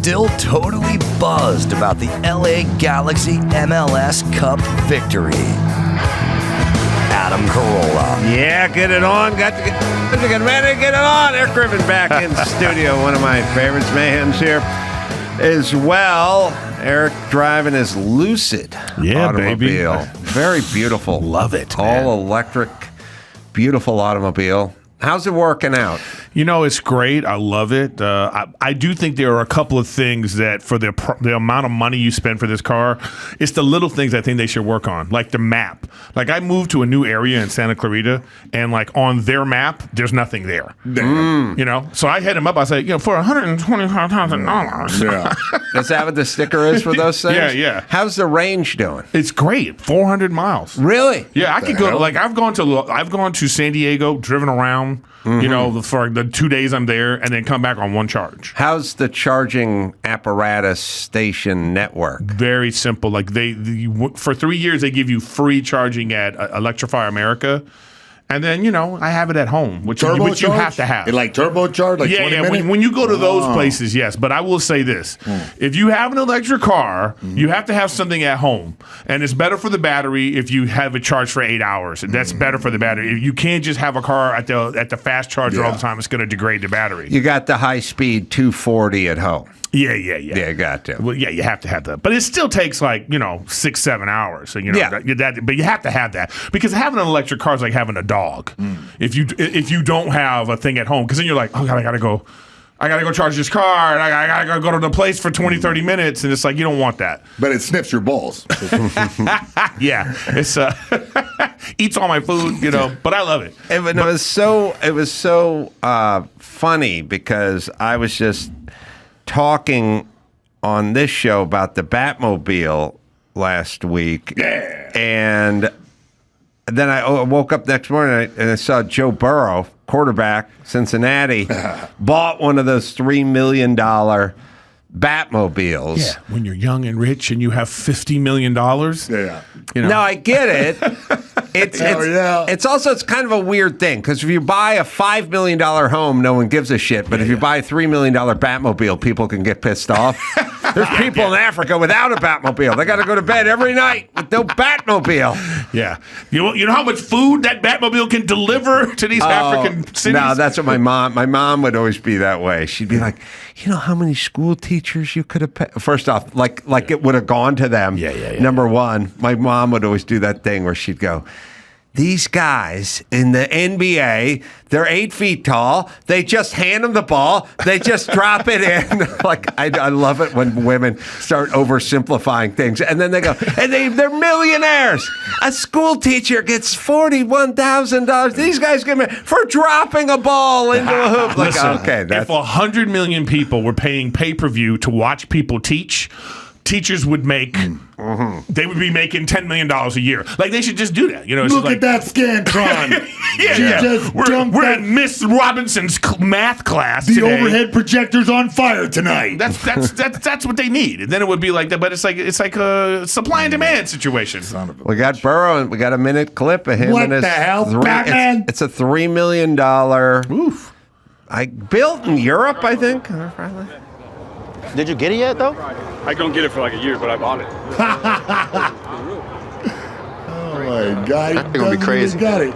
still totally buzzed about the LA Galaxy MLS Cup victory. Adam Carolla. Yeah, get it on. Got to get ready to get it on. Erik Griffin back in studio. One of my favorites, Mayhem's here as well. Erik driving his Lucid automobile. Baby. Very beautiful. Love it. All electric, beautiful automobile. How's it working out? You know, it's great. I love it. I do think there are a couple of things that for the amount of money you spend for this car, it's the little things I think they should work on, like the map. Like I moved to a new area in Santa Clarita, and like on their map, there's nothing there. You know, so I hit him up. I said, for $125,000. Yeah. Is that what the sticker is for those things? Yeah. How's the range doing? It's great. 400 miles. Really? Yeah, I could go. Like I've gone to San Diego, driven around. You know, for the 2 days I'm there, and then come back on one charge. How's the charging apparatus station network? Very simple. Like for 3 years, they give you free charging at Electrify America. And then, I have it at home, which you have to have. Like turbocharged? Like 20 minutes? When you go to those places, yes. But I will say this. If you have an electric car, you have to have something at home. And it's better for the battery if you have it charged for 8 hours. That's better for the battery. You can't just have a car at the fast charger all the time. It's going to degrade the battery. You got the high-speed 240 at home. Yeah. Yeah, got to. Well, yeah, you have to have that. But it still takes 6-7 hours. So, but you have to have that. Because having an electric car is like having a dog. If you don't have a thing at home, because then you're like, oh God, I gotta go charge this car, and I gotta go to the place for 20-30 minutes, and it's like you don't want that. But it sniffs your balls. Yeah, it's eats all my food, but I love it. It was so funny because I was just talking on this show about the Batmobile last week, and then I woke up next morning and I saw Joe Burrow, quarterback, Cincinnati, bought one of those $3 million Batmobiles. Yeah, when you're young and rich and you have $50 million. Yeah. No, I get it. It's kind of a weird thing because if you buy a $5 million home, no one gives a shit. But if you buy a $3 million Batmobile, people can get pissed off. There's people in Africa without a Batmobile. They got to go to bed every night with no Batmobile. Yeah. You know how much food that Batmobile can deliver to these African cities? No, that's what my mom would always be that way. She'd be like, how many school teachers you could have paid? First off, like it would have gone to them. Yeah. Number one, my mom would always do that thing where she'd go, these guys in the NBA, they're 8 feet tall. They just hand them the ball. They just drop it in. I love it when women start oversimplifying things. And then they go, and they're millionaires. A school teacher gets $41,000. These guys get for dropping a ball into a hoop. Listen, if 100 million people were paying pay-per-view to watch people teach, teachers would make, they would be making $10 million a year. Like, they should just do that. Look at that Scantron. We're in Miss Robinson's math class The today. overhead projector's on fire tonight. That's what they need. And then it would be like that. But it's like a supply and demand situation. We got Burrow, and we got a minute clip of him. What and his the hell, Batman? It's a $3 million. Oof. I built in Europe, I think. Did you get it yet, though? I don't get it for like a year, but I bought it. Oh my God! That's gonna be crazy. Got it.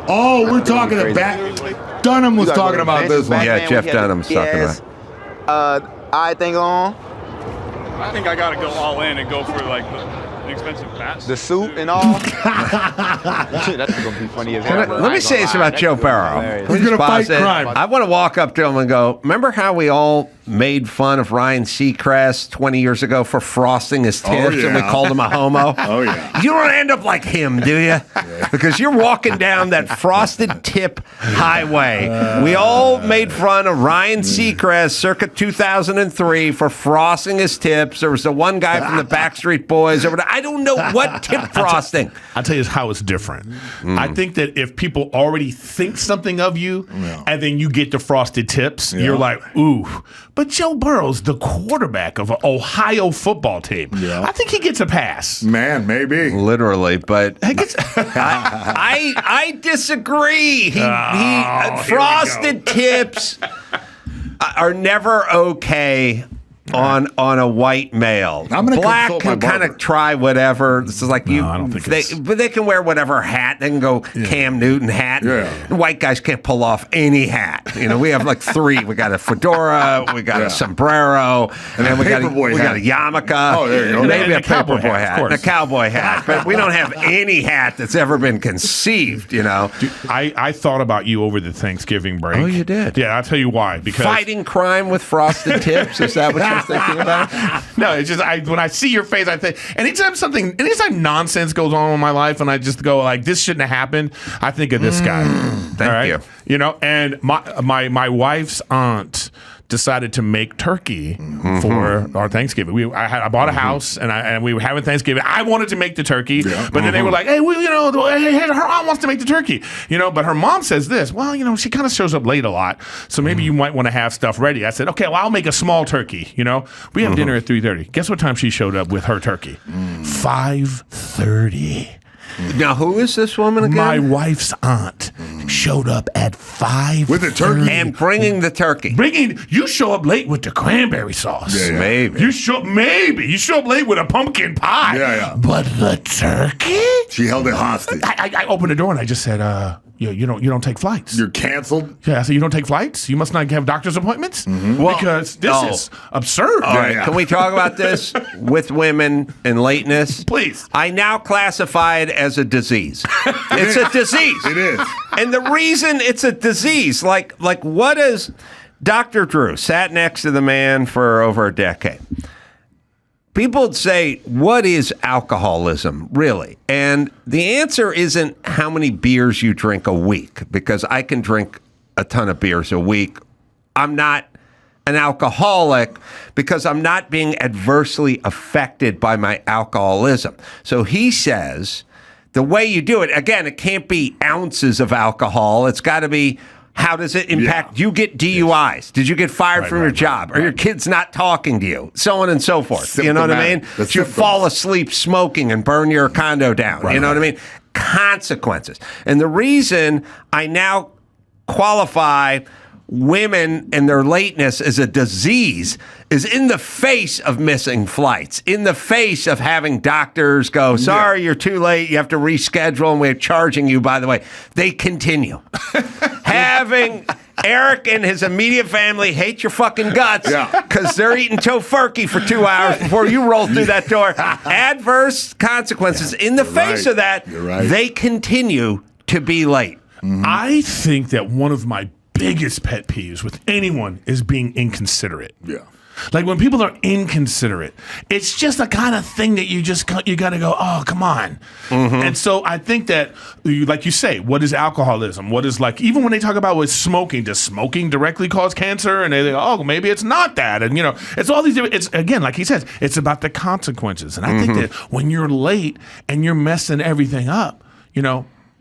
Oh, we're talking about Dunham was talking about this one. Yeah, Jeff Dunham's talking about. I think on I think I gotta go all in and go for like the expensive bats. the suit and all. That's gonna be funny as hell. Let me say this about Joe Burrow. Who's gonna fight Pause it. crime? I want to walk up to him and go, remember how we all made fun of Ryan Seacrest 20 years ago for frosting his tips and we called him a homo? Oh, yeah. You don't end up like him, do you? Because you're walking down that frosted tip highway. We all made fun of Ryan Seacrest circa 2003 for frosting his tips. There was the one guy from the Backstreet Boys. I don't know what tip frosting. I'll tell you how it's different. I think that if people already think something of you and then you get the frosted tips, you're like, ooh. But Joe Burrow's the quarterback of an Ohio football team. Yeah. I think he gets a pass. Man, maybe. Literally, but He gets- I disagree. Here we Frosted tips are never okay on a white male. I'm gonna Black consult my can kind barber. of try whatever. This is like I don't think but they can wear whatever hat. They can go Cam Newton hat. Yeah. And white guys can't pull off any hat. We have like 3. We got a fedora, we got a sombrero, and then we got a yarmulke. Oh, there you go. Maybe And a a cowboy paperboy hat, hat, of and a course. cowboy hat. But we don't have any hat that's ever been conceived. Dude, I thought about you over the Thanksgiving break. Oh, you did? Yeah, I'll tell you why. Because Fighting crime with frosted tips. Is that what you're thinking about? no, it's just when I see your face, I think anytime nonsense goes on in my life, and I just go like, this shouldn't have happened, I think of this guy. Thank you. And my wife's aunt decided to make turkey for our Thanksgiving. I bought a house and we were having Thanksgiving. I wanted to make the turkey, but then they were like, "Hey, her aunt wants to make the turkey." But her mom says this. Well, she kind of shows up late a lot, so maybe you might want to have stuff ready. I said, "Okay, well, I'll make a small turkey." We have dinner at 3:30. Guess what time she showed up with her turkey? 5:30. Now, who is this woman again? My wife's aunt showed up at 5 With the turkey? And bringing the turkey. You show up late with the cranberry sauce. Yeah. Maybe. You show up late with a pumpkin pie. Yeah. But the turkey? She held it hostage. I opened the door and I just said, you don't take flights. You're canceled? Yeah, I said, you don't take flights? You must not have doctor's appointments? Because this is absurd. All right, can we talk about this with women and lateness? Please. I now classify it as a disease. It's a disease. It is. And the reason it's a disease, like what is Dr. Drew sat next to the man for over a decade. People would say, what is alcoholism, really? And the answer isn't how many beers you drink a week, because I can drink a ton of beers a week. I'm not an alcoholic because I'm not being adversely affected by my alcoholism. So he says the way you do it, again, it can't be ounces of alcohol. It's got to be, how does it impact? You get DUIs. Yes. Did you get fired from your job? Are your kids not talking to you? So on and so forth. You know what I mean? Did you fall asleep smoking and burn your condo down? You know what I mean? Consequences. And the reason I now qualify women and their lateness as a disease is in the face of missing flights, in the face of having doctors go, sorry, you're too late, you have to reschedule, and we're charging you, by the way. They continue. Having Erik and his immediate family hate your fucking guts because they're eating tofurkey for 2 hours before you roll through that door. Adverse consequences. In the face of that, they continue to be late. I think that one of my biggest pet peeves with anyone is being inconsiderate. Yeah. Like when people are inconsiderate, it's just the kind of thing that you got to go, oh, come on. And so I think that, like you say, what is alcoholism? What is, like, even when they talk about with smoking, does smoking directly cause cancer? And they go, oh, maybe it's not that. And, it's all these different, it's, again, like he says, it's about the consequences. And I think that when you're late and you're messing everything up,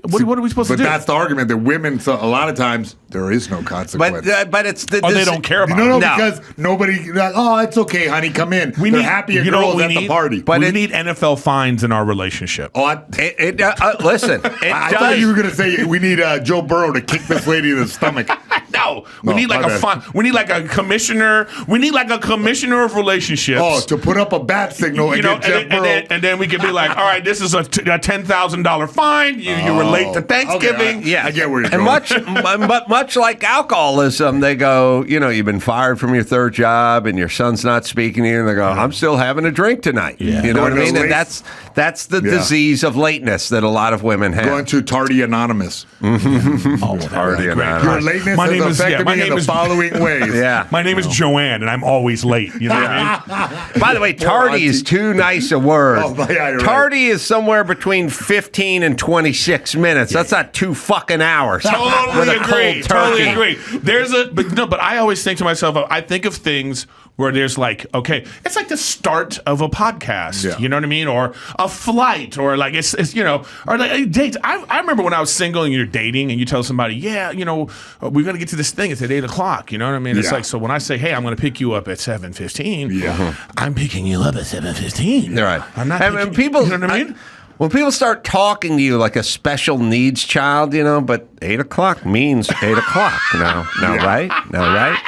what are we supposed to do? But that's the argument that women, so a lot of times, there is no consequence. But it's the... Or they don't care about it. No, because nobody, like, oh, it's okay, honey, come in. They're happy at girls at the party. But we need NFL fines in our relationship. Listen, I thought you were going to say we need Joe Burrow to kick this lady in the stomach. No, we need like a fine. We need like a commissioner. We need like a commissioner of relationships. Oh, to put up a bat signal against Jeff Burrow. And then we could be like, all right, this is a $10,000 fine. You were late to Thanksgiving. Okay, I get where you're and going. much like alcoholism, they go, you've been fired from your third job and your son's not speaking to you, and they go, I'm still having a drink tonight. Yeah. You know what I mean? And that's the disease of lateness that a lot is women have. Going to Tardy Anonymous. Oh, Tardy Anonymous. Your lateness has affected me in the following ways. My name is Joanne, and I'm always late. You know what I mean? By the way, tardy is too nice a word. You're tardy is somewhere between 15 and 26 minutes. That's not 2 fucking hours. Totally agree. Totally agree. But I always think to myself, I think of things where there's like, okay, it's like the start of a podcast, you know what I mean? Or a flight, or like it's or like dates. I remember when I was single and you're dating and you tell somebody, we're going to get to this thing. It's at 8:00. You know what I mean? It's like, so when I say, hey, I'm going to pick you up at 7:15, I'm picking you up at 7:15. Right. I'm not people, you know what I mean? when people start talking to you like a special needs child, but 8 o'clock means 8 o'clock now, right?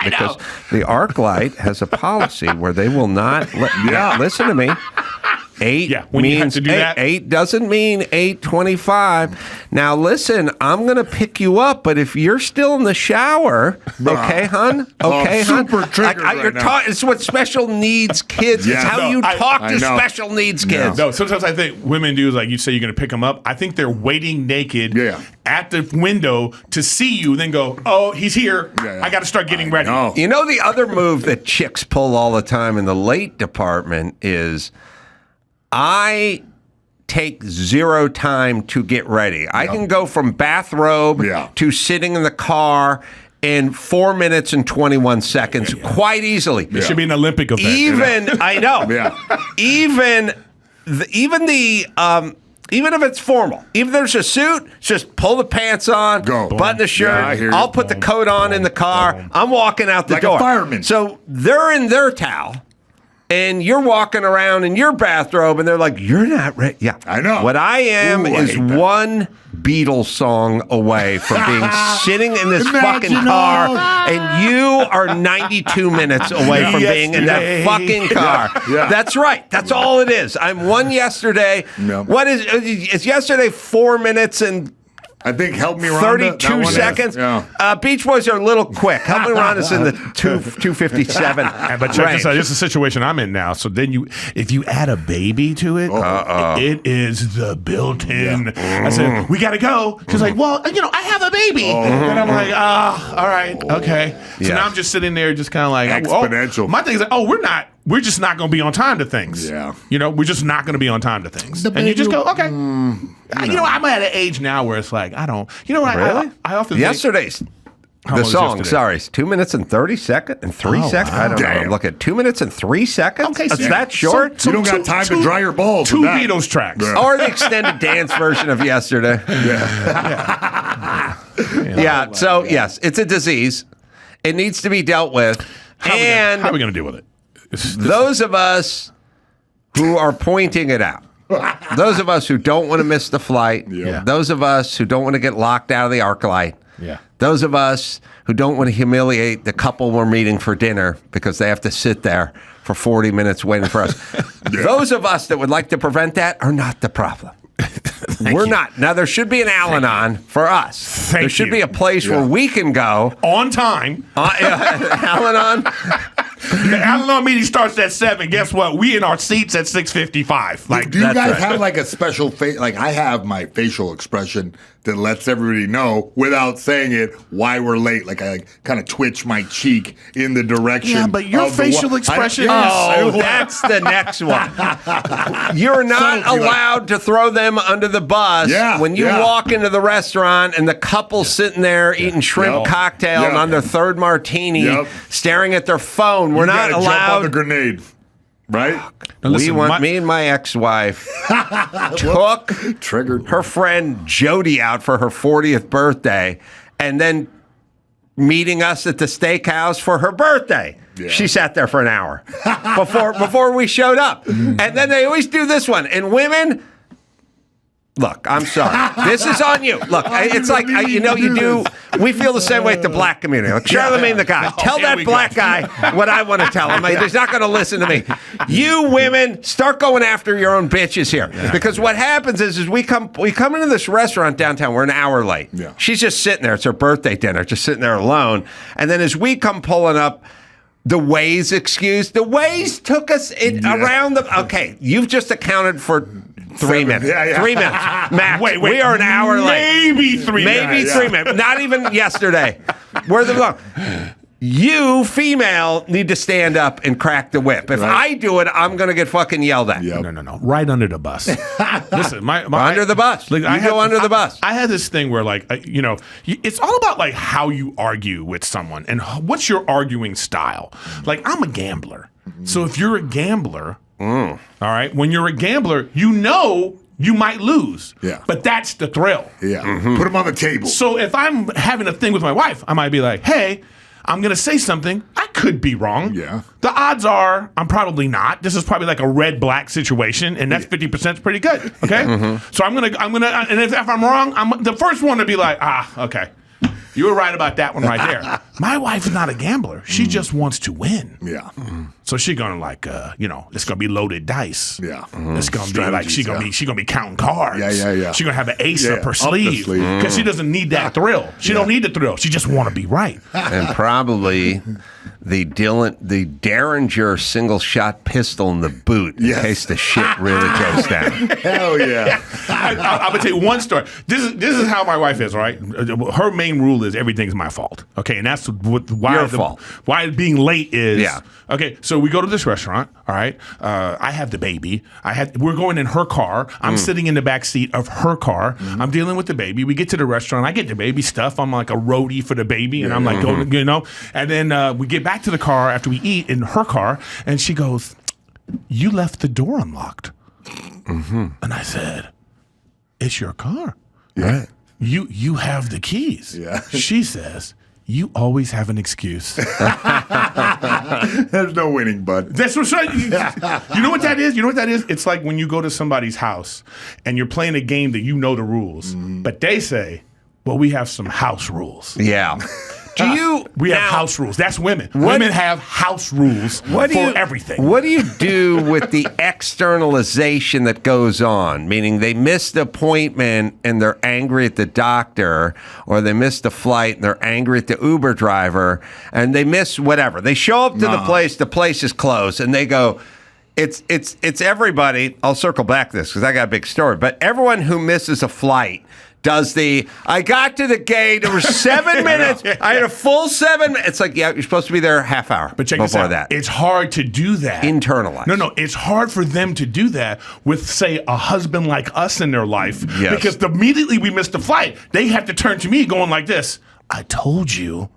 Because the ArcLight has a policy where they will not listen to me. 8 when you have means to do 8. that. 8 doesn't mean 8:25. Now listen, I'm going to pick you up, but if you're still in the shower, okay, hon? Okay, hon? Super triggered it's what special needs kids. It's how you talk to special needs kids. No, sometimes I think women do is like you say you're going to pick them up. I think they're waiting naked at the window to see you, then go, oh, he's here. I got to start getting ready. You know the other move that chicks pull all the time in the late department is I take 0 time to get ready. I can go from bathrobe to sitting in the car in 4 minutes and 21 seconds quite easily. It should be an Olympic event. I know. Even if it's formal, even if there's a suit, just pull the pants on, button the shirt. I'll put the coat on in the car. I'm walking out the door. Like a fireman. So they're in their towel. And you're walking around in your bathrobe, and they're like, "You're not ready." Yeah, I know. What I am is one Beatles song away from being sitting in this fucking car, and you are 92 minutes away from being in that fucking car. That's right. That's all it is. I'm one yesterday. What is yesterday? 4 minutes and I think Help Me Rhonda. 32 seconds. Beach Boys are a little quick. Help Me Rhonda's in the 257. But check this out. This is a situation I'm in now. So then if you add a baby to it, it is the built-in. I said, we got to go. She's like, well, I have a baby. And I'm like, all right, okay. So now I'm just sitting there just kind of like. Exponential. My thing is like, we're just not going to be on time to things. We're just not going to be on time to things. And you just go, okay. I'm at an age now where it's like, I don't. Really? I often yesterday's the song. Yesterday? Sorry, it's 2 minutes and 30 seconds and 3 seconds. I don't know. Look at 2 minutes and 3 seconds. Okay, It's that short. You don't got time to dry your balls. Two with that. Beatles tracks. Or the extended dance version of yesterday. So yes, it's a disease. It needs to be dealt with. How are we going to deal with it? Those of us who are pointing it out, those of us who don't want to miss the flight, those of us who don't want to get locked out of the ArcLight, those of us who don't want to humiliate the couple we're meeting for dinner because they have to sit there for 40 minutes waiting for us, those of us that would like to prevent that are not the problem. We're not. Now, there should be an Al-Anon for us. There should be a place where we can go. On time. Al-Anon. The Al-Anon meeting starts at 7. Guess what? We in our seats at 6:55. Like, do you guys have like a special face? Like, I have my facial expression that lets everybody know without saying it why we're late. Like, I kind of twitch my cheek in the direction. Yeah, but your facial expression. That's the next one. You're not allowed to throw them under the bus when you walk into the restaurant and the couple's sitting there eating shrimp cocktail and on their third martini, staring at their phone. We're not allowed. Jump on the grenade. Right? Me and my ex-wife took her friend Jody out for her 40th birthday and then meeting us at the steakhouse for her birthday. She sat there for an hour before we showed up. And then they always do this one. And women, look, I'm sorry. This is on you. Look, it's like, you do. We feel the same way at the black community. Like, Charlamagne the guy. Tell that black guy what I want to tell him. He's not going to listen to me. You women, start going after your own bitches here. Because what happens is we come into this restaurant downtown. We're an hour late. She's just sitting there. It's her birthday dinner. Just sitting there alone. And then as we come pulling up, the Waze excuse. The Waze took us around the. Okay, you've just accounted for 3 minutes. 3 minutes. Max, wait, we are an hour late. Maybe 3 minutes. Maybe 3 minutes. Not even yesterday. Where the long. You, female, need to stand up and crack the whip. If I do it, I'm going to get fucking yelled at. No. Right under the bus. Listen, under the bus. Like, I go under the bus. I had this thing where, like, it's all about, like, how you argue with someone and what's your arguing style. Like, I'm a gambler. So if you're a gambler, all right, when you're a gambler, you might lose. But that's the thrill. Put them on the table. So if I'm having a thing with my wife, I might be like, hey, I'm going to say something. I could be wrong. Yeah. The odds are I'm probably not. This is probably like a red-black situation, and that's 50% is pretty good. Okay? So I'm gonna, and if I'm wrong, I'm the first one to be like, okay. You were right about that one right there. My wife is not a gambler. She just wants to win. Yeah. So she's gonna like, it's gonna be loaded dice. Yeah. It's gonna be like she gonna be counting cards. Yeah. She's gonna have an ace up her the sleeve because she doesn't need that thrill. She don't need the thrill. She just want to be right. And probably the Derringer single shot pistol in the boot in case the shit really goes down. Hell yeah. I'm gonna tell you one story. This is how my wife is, right? Her main rule is everything's my fault. Okay, and that's why Your fault. Why being late is. Yeah. Okay, so we go to this restaurant. All right, I have the baby. We're going in her car. I'm sitting in the back seat of her car. I'm dealing with the baby. We get to the restaurant. I get the baby stuff. I'm like a roadie for the baby, and I'm like, and then we get back to the car after we eat in her car, and she goes, "You left the door unlocked." And I said, "It's your car. Yeah. You have the keys." Yeah. She says, "You always have an excuse." There's no winning, bud. That's what's right. You know what that is? You know what that is? It's like when you go to somebody's house and you're playing a game that you know the rules, but they say, "Well, we have some house rules." Yeah. We have house rules. That's women. Women have house rules for everything. What do you do with the externalization that goes on? Meaning they missed the appointment and they're angry at the doctor, or they missed the flight and they're angry at the Uber driver, and they miss whatever. They show up to the place is closed, and they go, it's everybody. I'll circle back to this because I got a big story, but everyone who misses a flight does I got to the gate, it was 7 minutes, I had a full 7 minutes. It's like, you're supposed to be there a half hour But check before this out. that. It's hard to do that. Internalize. No, it's hard for them to do that with, say, a husband like us in their life. Yes. Because immediately we miss the flight, they have to turn to me going like this, "I told you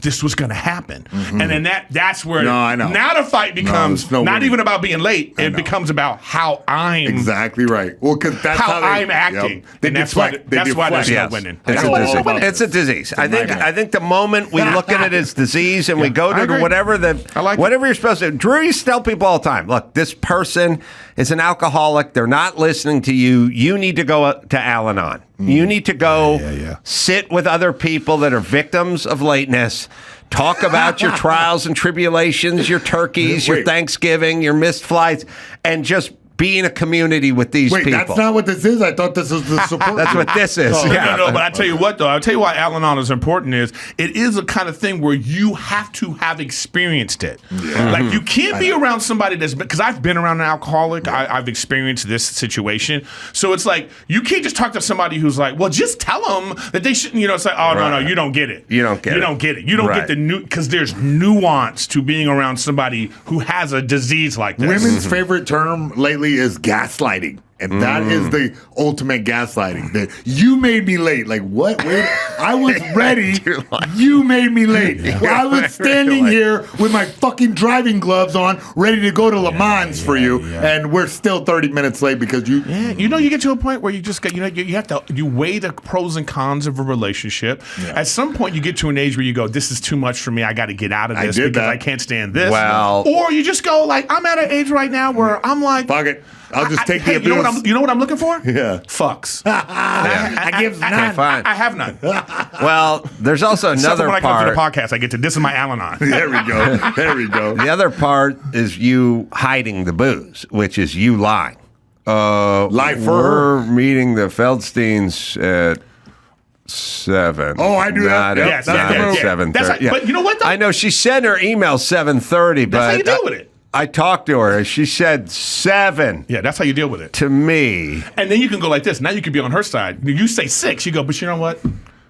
this was going to happen." And then that's where I know. Now the fight becomes no not winning. even about being late. It becomes about how I'm Exactly right. Well, because that's how they, I'm acting. They And that's deflect. why there's no Yes. winning. It's That's a all disease. about It's a disease. I think the moment we look at it as disease and we go I to agree. whatever I like whatever you're supposed to. Drew used to tell people all the time, look, this person is an alcoholic. They're not listening to you. You need to go to Al-Anon. You need to go sit with other people that are victims of lateness. Talk about your trials and tribulations, your turkeys, your Thanksgiving, your missed flights, and just be in a community with these people. That's not what this is. I thought this was the support. That's what this is. No, but I tell you what, though. I'll tell you why Al-Anon is important is it is a kind of thing where you have to have experienced it. Yeah. Like you can't be around somebody because I've been around an alcoholic. I've experienced this situation. So it's like you can't just talk to somebody who's like, well, just tell them that they shouldn't, it's like, oh, no, you don't get it. You don't get it. You don't get it. You don't get the new, because there's nuance to being around somebody who has a disease like this. Women's favorite term lately is gaslighting. And that is the ultimate gaslighting. That you made me late. Like, what? Wait, I was ready. You made me late. Well, I was standing here with my fucking driving gloves on, ready to go to Le Mans for you, and we're still 30 minutes late because you. Yeah, you get to a point where you just get, you have to, you weigh the pros and cons of a relationship. Yeah. At some point, you get to an age where you go, this is too much for me. I got to get out of this because I can't stand this. Well, or you just go like, I'm at an age right now where I'm like, fuck it. I'll just take the abuse. You know what I'm looking for? Yeah. Fucks. I give none. Okay, fine. I have none. Well, there's also Except another when I part. come to the podcast, I get to, this is my Al-Anon. There we go. There we go. The other part is you hiding the booze, which is you lying. Lie for We're meeting the Feldsteins at 7. Oh, I do that. Not Yes, at, that's not the at move. 7:30. But you know what, though? I know she sent her email 7:30, but That's how you deal with it. I talked to her. She said 7 Yeah, that's how you deal with it. to me. And then you can go like this. Now you can be on her side. You say 6. You go, but you know what?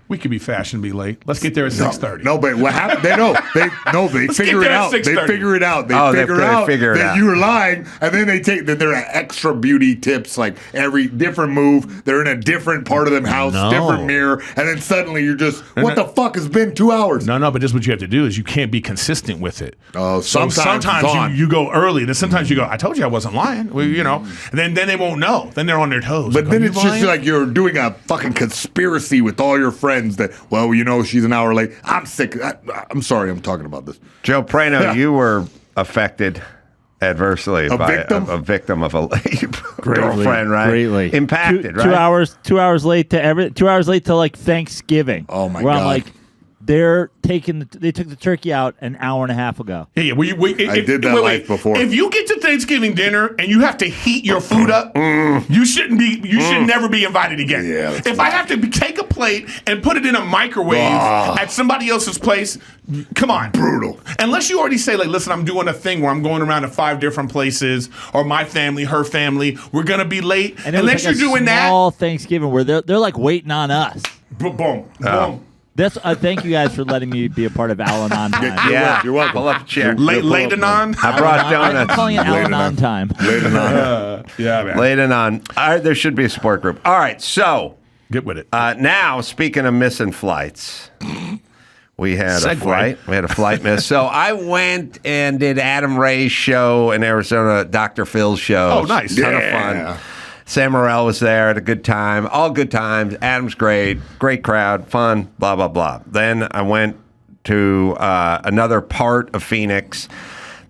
We could be fashionably late. Let's get there at 6:30. No, but what happened? They know. They figure it there at out. They 6:30. figure it out. They figure it that out. you were lying, and then they take that there are extra beauty tips, like every different move. They're in a different part of the house, No. different mirror, and then suddenly you're just, what the fuck has been 2 hours? No, but this is what you have to do is you can't be consistent with it. Oh, So sometimes it's on. you go early, then sometimes you go, I told you I wasn't lying. Well, and then they won't know. Then they're on their toes. But Go, then "You it's just lying?" like you're doing a fucking conspiracy with all your friends. friends that, well, she's an hour late. I'm sick. I'm sorry I'm talking about this. Joe Prano, you were affected adversely by victim? a victim of a late girlfriend, right? Greatly Impacted, right? 2 hours late to 2 hours late to like Thanksgiving. Oh my where God. I'm like, they took the turkey out an hour and a half ago. Yeah. I did that life before. If you get to Thanksgiving dinner and you have to heat your food up, you should never be invited again. Yeah, if I have to take a plate and put it in a microwave at somebody else's place, come on. Brutal. Unless you already say, like, listen, I'm doing a thing where I'm going around to 5 different places, or my family, her family, we're going to be late. And it Unless was like you're doing that. small Thanksgiving where they're like waiting on us. Boom. Boom. Thank you guys for letting me be a part of Al-Anon time. Yeah, You're welcome. Pull up a chair. Late anon? I brought I'm donuts. calling it Later Al-Anon on. time. Later on. Yeah, man. Late and on. All right, there should be a support group. All right, so Get with it. now speaking of missing flights, we had a Segue. flight. We had a flight miss. So I went and did Adam Ray's show in Arizona, Dr. Phil's show. Oh, nice. Ton of Yeah. fun. Sam Morrell was there, had a good time. All good times. Adam's great. Great crowd. Fun. Blah, blah, blah. Then I went to another part of Phoenix.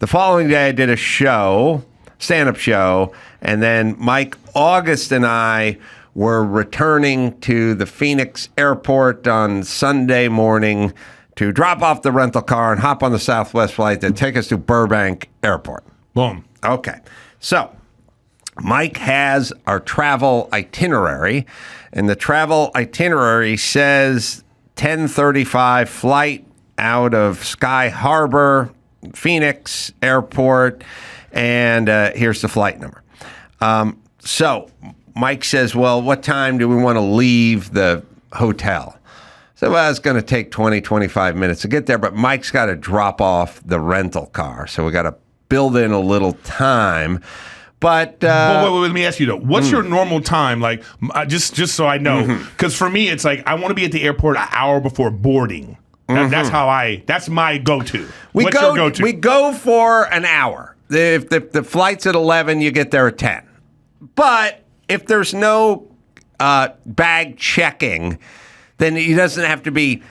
The following day, I did a show, stand-up show, and then Mike August and I were returning to the Phoenix airport on Sunday morning to drop off the rental car and hop on the Southwest flight that take us to Burbank Airport. Boom. Okay. So Mike has our travel itinerary, and the travel itinerary says 10:35 flight out of Sky Harbor, Phoenix Airport, and here's the flight number. So Mike says, well, what time do we want to leave the hotel? So, well, it's going to take 20, 25 minutes to get there, but Mike's got to drop off the rental car, so we got to build in a little time. But wait, let me ask you though. What's your normal time? Like, just so I know, because for me, it's like I want to be at the airport an hour before boarding. That's my go-to. What's your go-to? We go for an hour. If the flight's at 11, you get there at 10. But if there's no bag checking, then it doesn't have to be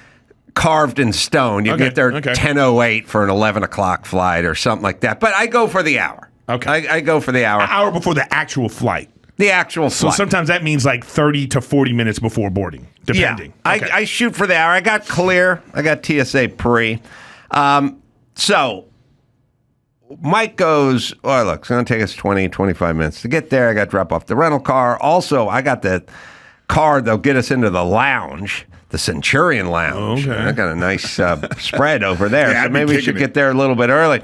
carved in stone. You get there at 10:08 for an 11 o'clock flight or something like that. But I go for the hour. Okay. I go for the hour. An hour before the actual flight. The actual So flight. sometimes that means like 30 to 40 minutes before boarding, depending. Yeah, Okay. I shoot for the hour. I got clear. I got TSA pre. So Mike goes, oh, look, it's going to take us 20, 25 minutes to get there. I got to drop off the rental car. Also, I got the car that'll get us into the lounge, the Centurion Lounge. Okay. I got a nice spread over there. Yeah, So I'd be maybe we should kicking it. get there a little bit early.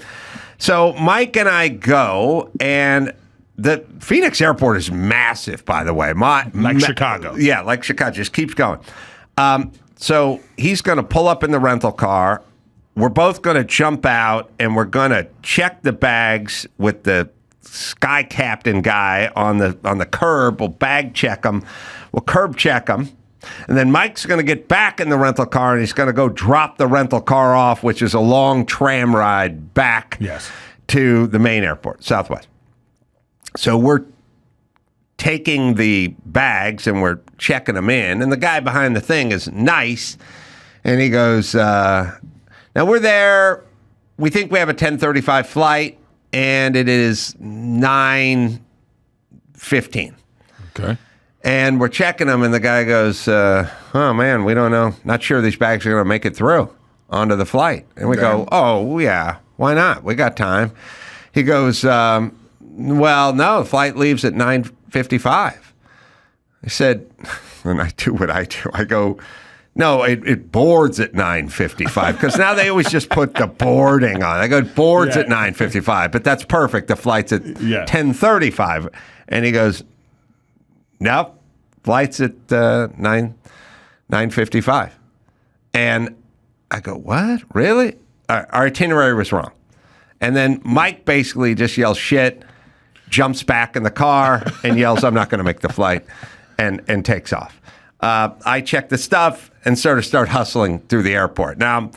So Mike and I go, and the Phoenix airport is massive, by the way. Chicago. Yeah, like Chicago. Just keeps going. So he's going to pull up in the rental car. We're both going to jump out, and we're going to check the bags with the sky captain guy on the curb. We'll bag check them. We'll curb check them. And then Mike's going to get back in the rental car, and he's going to go drop the rental car off, which is a long tram ride back to the main airport, Southwest. So we're taking the bags, and we're checking them in. And the guy behind the thing is nice. And he goes, now we're there. We think we have a 10:35 flight, and it is 9:15. Okay. And we're checking them, and the guy goes, oh, man, we don't know. Not sure these bags are going to make it through onto the flight. And we go, oh, yeah, why not? We got time. He goes, well, no, the flight leaves at 9:55. I said, and I do what I do. I go, no, it boards at 9:55, because now they always just put the boarding on. I go, boards at 9:55, but that's perfect. The flight's at 10:35. And he goes, nope, flight's at 9:55. And I go, what? Really? Our itinerary was wrong. And then Mike basically just yells shit, jumps back in the car, and yells, I'm not going to make the flight, and takes off. I check the stuff and sort of start hustling through the airport. Now, I'm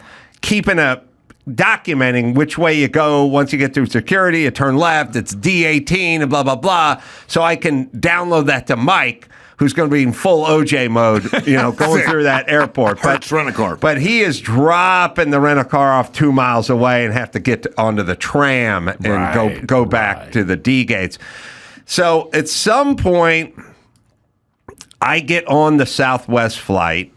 documenting which way you go. Once you get through security, you turn left, it's D18 and blah, blah, blah. So I can download that to Mike who's going to be in full OJ mode, going through that airport. But he is dropping the rent-a-car off 2 miles away and have to get onto the tram and go back to the D gates. So at some point, I get on the Southwest flight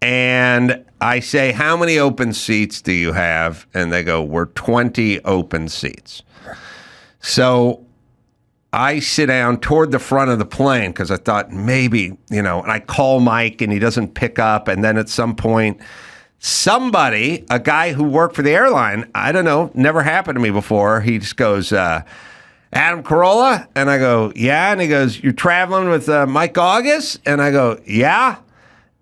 and I say, how many open seats do you have? And they go, we're 20 open seats. So I sit down toward the front of the plane because I thought maybe, and I call Mike and he doesn't pick up. And then at some point, somebody, a guy who worked for the airline, I don't know, never happened to me before. He just goes, Adam Carolla? And I go, yeah. And he goes, you're traveling with Mike August? And I go, yeah.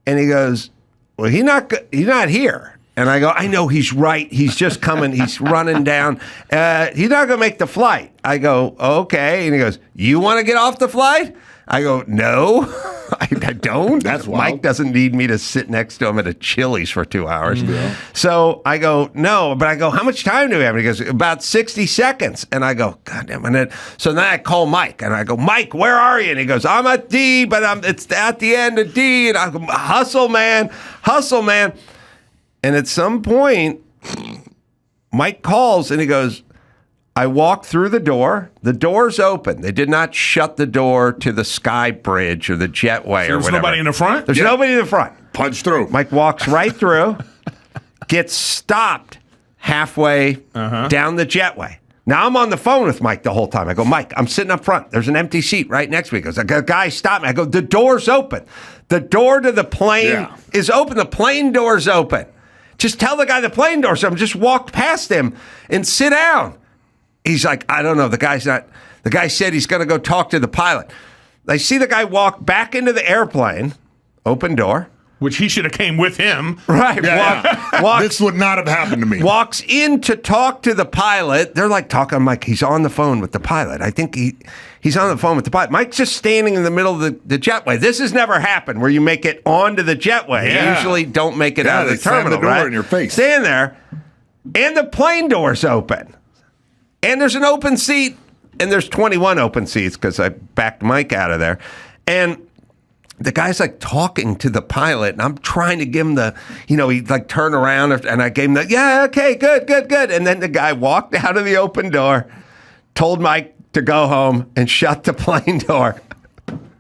And he goes, well, he's not here. And I go, I know, he's right. He's just coming. He's running down. He's not going to make the flight. I go, okay. And he goes, you want to get off the flight? I go, no, I don't. That's wild. Mike doesn't need me to sit next to him at a Chili's for 2 hours. Yeah. So I go, no. But I go, how much time do we have? And he goes, about 60 seconds. And I go, God damn it. So then I call Mike. And I go, Mike, where are you? And he goes, I'm at D, but it's at the end of D. And I go, hustle, man. And at some point, Mike calls and he goes, I walk through the door. The door's open. They did not shut the door to the sky bridge or the jetway or whatever. There's nobody in the front? There's nobody in the front. Punch through. Mike walks right through, gets stopped halfway down the jetway. Now, I'm on the phone with Mike the whole time. I go, Mike, I'm sitting up front. There's an empty seat right next to me. He goes, a guy stopped me. I go, the door's open. The door to the plane is open. The plane door's open. Just tell the guy the plane door's open. Just walk past him and sit down. He's like, I don't know. The guy said he's going to go talk to the pilot. I see the guy walk back into the airplane, open door. Which he should have came with him. Right. This would not have happened to me. Walks in to talk to the pilot. They're like talking. I'm like, he's on the phone with the pilot. I think he's on the phone with the pilot. Mike's just standing in the middle of the jetway. This has never happened where you make it onto the jetway. You usually don't make it out of the terminal. The door right? in your face. Stand there, and the plane door's open. And there's an open seat, and there's 21 open seats because I backed Mike out of there. And the guy's like talking to the pilot, and I'm trying to give him he like turn around, and I gave him okay, good. And then the guy walked out of the open door, told Mike to go home, and shut the plane door.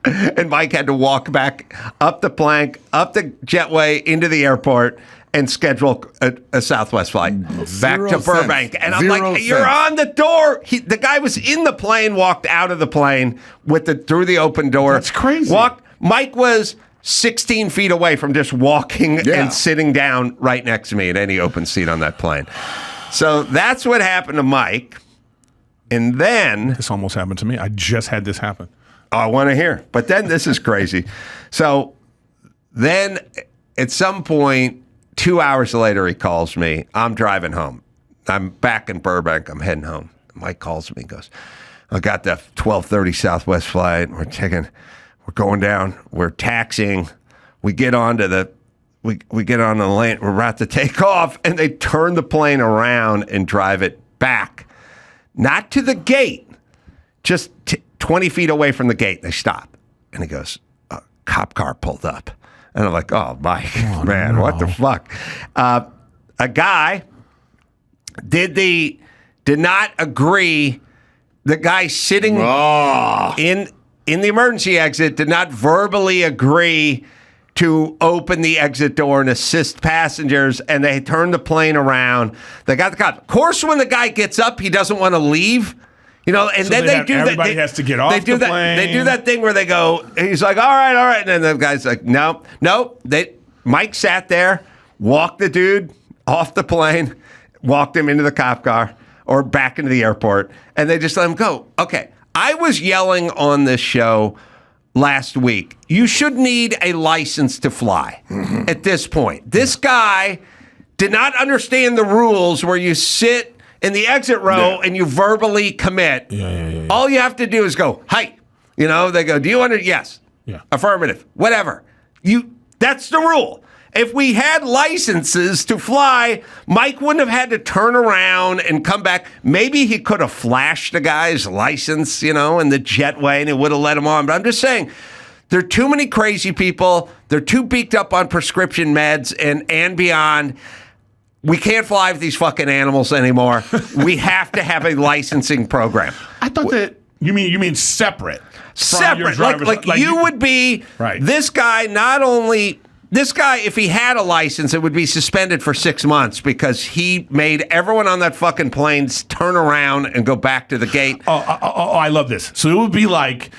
And Mike had to walk back up the plank, up the jetway into the airport, and schedule a Southwest flight back to Burbank. And I'm like, you're on the door. The guy was in the plane, walked out of the plane through the open door. That's crazy. Mike was 16 feet away from just walking and sitting down right next to me at any open seat on that plane. So that's what happened to Mike. And then... This almost happened to me. I just had this happen. Oh, I want to hear. But then this is crazy. So then at some point... 2 hours later, he calls me. I'm driving home. I'm back in Burbank. I'm heading home. Mike calls me and goes, I got the 12:30 Southwest flight. We're going down. We're taxiing. We get on the lane. We're about to take off, and they turn the plane around and drive it back. Not to the gate, just 20 feet away from the gate. They stop. And he goes, a cop car pulled up. And I'm like, oh, Mike, man, what the fuck? A guy did not agree. The guy sitting in the emergency exit did not verbally agree to open the exit door and assist passengers, and they turned the plane around. They got the cop. Of course, when the guy gets up, he doesn't want to leave. And so then they do that. Everybody has to get off the plane. They do that thing where they go, he's like, all right. And then the guy's like, no. Mike sat there, walked the dude off the plane, walked him into the cop car or back into the airport, and they just let him go. Okay, I was yelling on this show last week, you should need a license to fly at this point. This guy did not understand the rules where you sit in the exit row and you verbally commit. Yeah. All you have to do is go, hi. They go, do you want to? Yes. Yeah. Affirmative. Whatever. That's the rule. If we had licenses to fly, Mike wouldn't have had to turn around and come back. Maybe he could have flashed the guy's license, in the jetway, and it would have let him on. But I'm just saying, There are too many crazy people. They're too beaked up on prescription meds and beyond. We can't fly with these fucking animals anymore. We have to have a licensing program. I thought that you mean separate. Separate. Like you would be right. This guy, not only... This guy, if he had a license, it would be suspended for 6 months because he made everyone on that fucking plane turn around and go back to the gate. Oh, I love this. So it would be like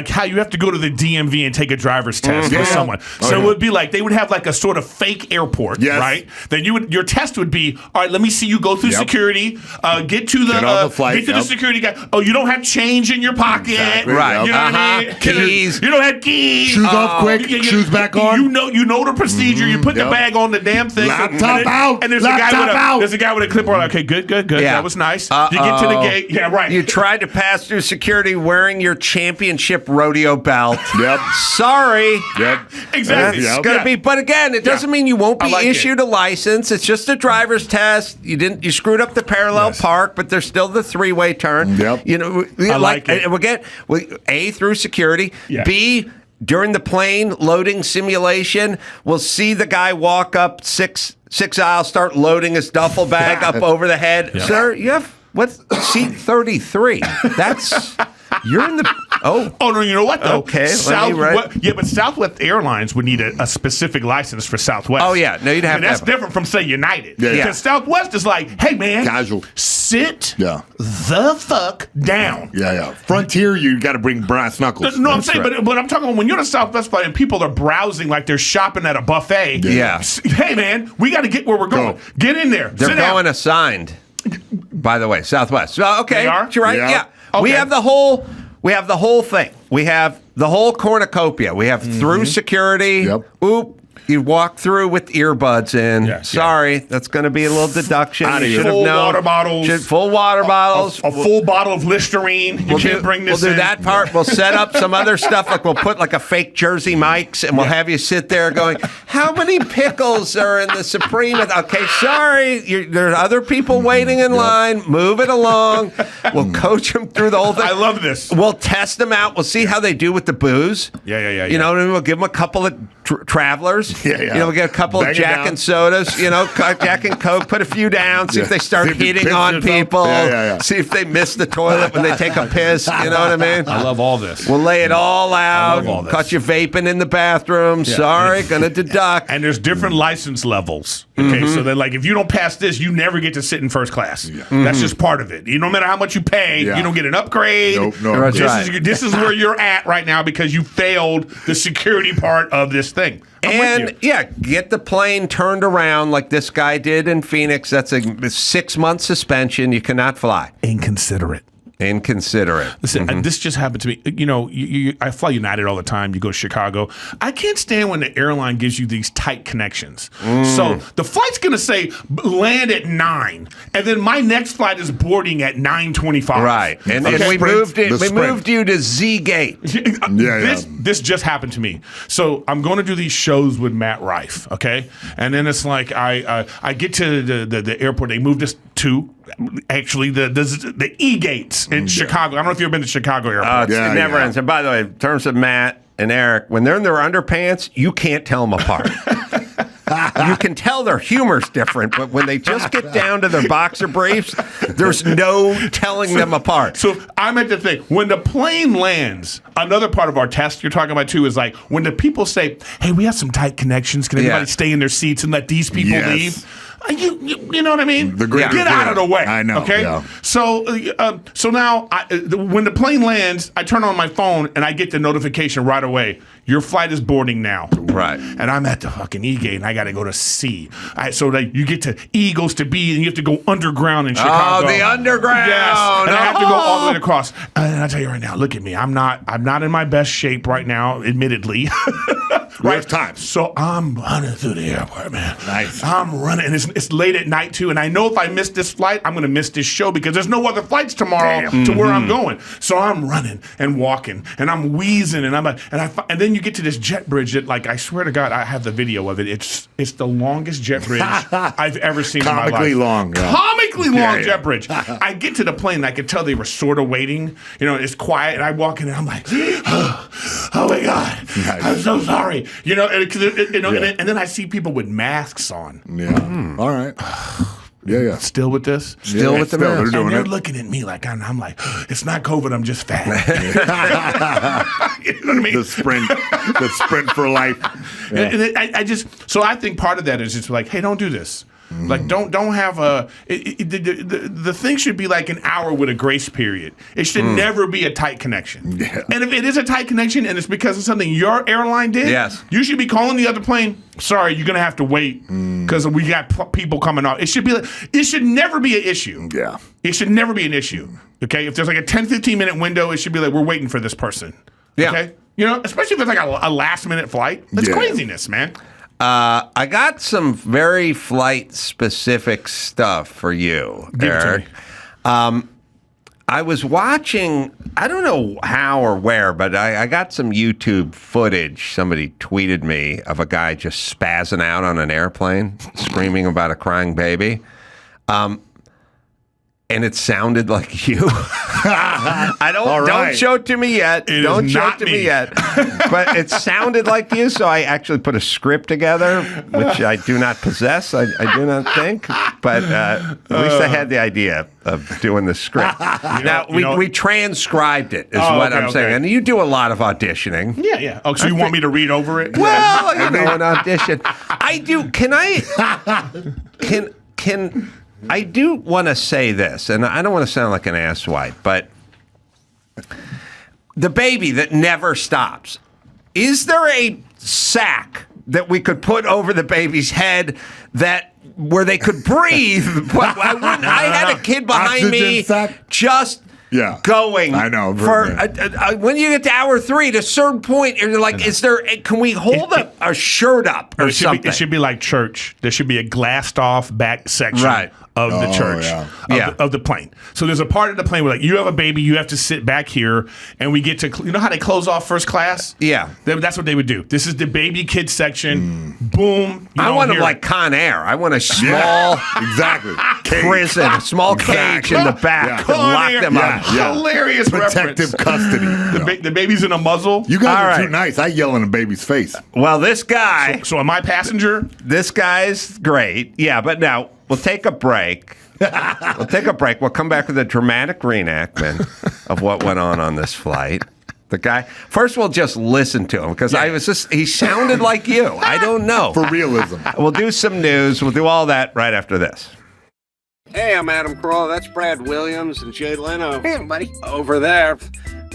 how you have to go to the DMV and take a driver's test with someone. So it would be like they would have like a sort of fake airport, right? Then your test would be, all right, let me see you go through security, get to the security guy. Oh, you don't have change in your pocket, Exactly. Right? You know what I mean? Keys. You don't have keys. Shoes off quick. Shoes back on. You know the procedure. You put the bag on the damn thing. Laptop out. And there's Laptop a guy with a clipboard. Okay, good. Yeah. That was nice. You get to the gate. Yeah, right. You tried to pass through security wearing your championship rodeo belt. Yep. Sorry. Yep. Exactly. It's gonna be, but again, it doesn't mean you won't be issued a license. It's just a driver's test. You screwed up the parallel park, but there's still the three-way turn. Yep. You know, I like it. We'll get A, through security. Yeah. B, during the plane loading simulation, we'll see the guy walk up six aisles, start loading his duffel bag up over the head. Yeah. Sir, you have seat 33? That's you're in the no, you know what though? Okay, but Southwest Airlines would need a specific license for Southwest. Oh yeah, no, you'd have. And that's different from say United. Yeah. Because Southwest is like, hey man, Casual. Sit the fuck down. Yeah. Frontier, you got to bring brass knuckles. No, I'm saying, but I'm talking when you're in a Southwest flight and people are browsing like they're shopping at a buffet. Yeah. Hey man, we got to get where we're going. Go. Get in there. They're going assigned. By the way, Southwest. Well, okay, They are? you're right. Yeah. Yeah. Okay. We have the whole thing. We have the whole cornucopia. We have through security. Yep. Oop. You walk through with earbuds in. Yeah, Sorry, that's going to be a little deduction. Outta You here. should have Full known. water bottles. Full water bottles. a full bottle of Listerine. You can't bring this We'll in. do that part. We'll set up some other stuff. Like we'll put like a fake Jersey Mike's and we'll have you sit there going, how many pickles are in the Supreme? Okay, sorry. There are other people waiting in line. Move it along. We'll coach them through the whole thing. I love this. We'll test them out. We'll see how they do with the booze. Yeah. You know what I mean? We'll give them a couple of travelers. Yeah. You know, we'll get a couple Bang of it Jack down. and sodas, Jack and Coke, put a few down, see if they start See if you hitting piss on yourself. people, Yeah. see if they miss the toilet when they take a piss, you know what I mean? I love all this. We'll lay it all out, love all this. caught you vaping in the bathroom, sorry, gonna deduct. And there's different license levels. Okay, so then like if you don't pass this, you never get to sit in first class. That's just part of it. No matter how much you pay, you don't get an upgrade. Nope. That's This is where you're at right now because you failed the security part of this thing. I'm with you. Get the plane turned around like this guy did in Phoenix. That's a 6-month suspension. You cannot fly. Inconsiderate. Inconsiderate. Listen, this just happened to me. I fly United all the time. You go to Chicago. I can't stand when the airline gives you these tight connections. So the flight's going to say land at 9, and then my next flight is boarding at 9:25. Right, and we moved you to Z Gate. This just happened to me. So I'm going to do these shows with Matt Rife, okay? And then it's like I get to the airport. They moved us to actually the E gates in Chicago. I don't know if you've ever been to Chicago airport. It never ends. And by the way, in terms of Matt and Eric, when they're in their underpants, you can't tell them apart. You can tell their humor's different, but when they just get down to their boxer briefs, there's no telling them apart. So I'm at the thing. When the plane lands, another part of our test you're talking about too is like when the people say, hey, we have some tight connections. Can everybody stay in their seats and let these people leave? You know what I mean? Get out of the way. I know. Okay. Yeah. So now when the plane lands, I turn on my phone and I get the notification right away. Your flight is boarding now. Right. And I'm at the fucking E gate and I got to go to C. So you get to E goes to B and you have to go underground in Chicago. Oh, the underground. Yes. And I have to go all the way across. And I tell you right now, look at me. I'm not in my best shape right now, admittedly. Right time. So I'm running through the airport, man. Nice. I'm running, and it's late at night too. And I know if I miss this flight, I'm going to miss this show because there's no other flights tomorrow to where I'm going. So I'm running and walking, and I'm wheezing, and and then you get to this jet bridge that, like, I swear to God, I have the video of it. It's the longest jet bridge I've ever seen in my life. Comically long. Yeah. Comically long jet bridge. I get to the plane, and I could tell they were sort of waiting. It's quiet, and I walk in, and I'm like, oh my God, I'm so sorry. You know, and then I see people with masks on. Yeah. All right. Yeah. Still with this? Still with the mask. They're looking at me like I'm like, it's not COVID, I'm just fat. You know what I mean? The sprint for life. Yeah. And I think part of that is just like, hey, don't do this. Like, don't have the thing should be like an hour with a grace period. It should never be a tight connection. Yeah. And if it is a tight connection and it's because of something your airline did, you should be calling the other plane. Sorry, you're gonna have to wait because we got people coming off. It should never be an issue. Yeah. It should never be an issue. Okay, if there's like a 10-15 minute window, it should be like we're waiting for this person. Yeah. Okay, you know, especially if it's like a last minute flight. That's craziness, man. I got some very flight-specific stuff for you, Eric. I was watching, I don't know how or where, but I got some YouTube footage. Somebody tweeted me of a guy just spazzing out on an airplane, screaming about a crying baby. And it sounded like you. Don't show it to me yet. Don't show it to me yet. But it sounded like you, so I actually put a script together, which I do not possess. I do not think. But at least I had the idea of doing the script. We transcribed it, is what I'm saying. And you do a lot of auditioning. Yeah. Oh, so you want me to read over it? Well, you know, an audition. I do. I do want to say this, and I don't want to sound like an asswipe, but the baby that never stops, is there a sack that we could put over the baby's head where they could breathe? I had a kid behind me just going. I know. When you get to hour 3, at a certain point, you're like, can we hold a shirt up or something? It should be like church. There should be a glassed off back section of the church, of the plane. So there's a part of the plane where like you have a baby, you have to sit back here, and we get to, you know how they close off first class? Yeah. That's what they would do. This is the baby kid section. Boom. I want them like Con Air. I want a small prison, a small cage in the back to lock them up. Hilarious protective custody. The baby's in a muzzle. You guys are too nice. I yell in a baby's face. Well, this guy. So am I passenger? This guy's great. Yeah, but now we'll take a break. We'll come back with a dramatic reenactment of what went on this flight. The guy. First, we'll just listen to him because he sounded like you. I don't know. For realism. We'll do some news. We'll do all that right after this. Hey, I'm Adam Carolla. That's Brad Williams and Jay Leno. Hey, everybody. Over there,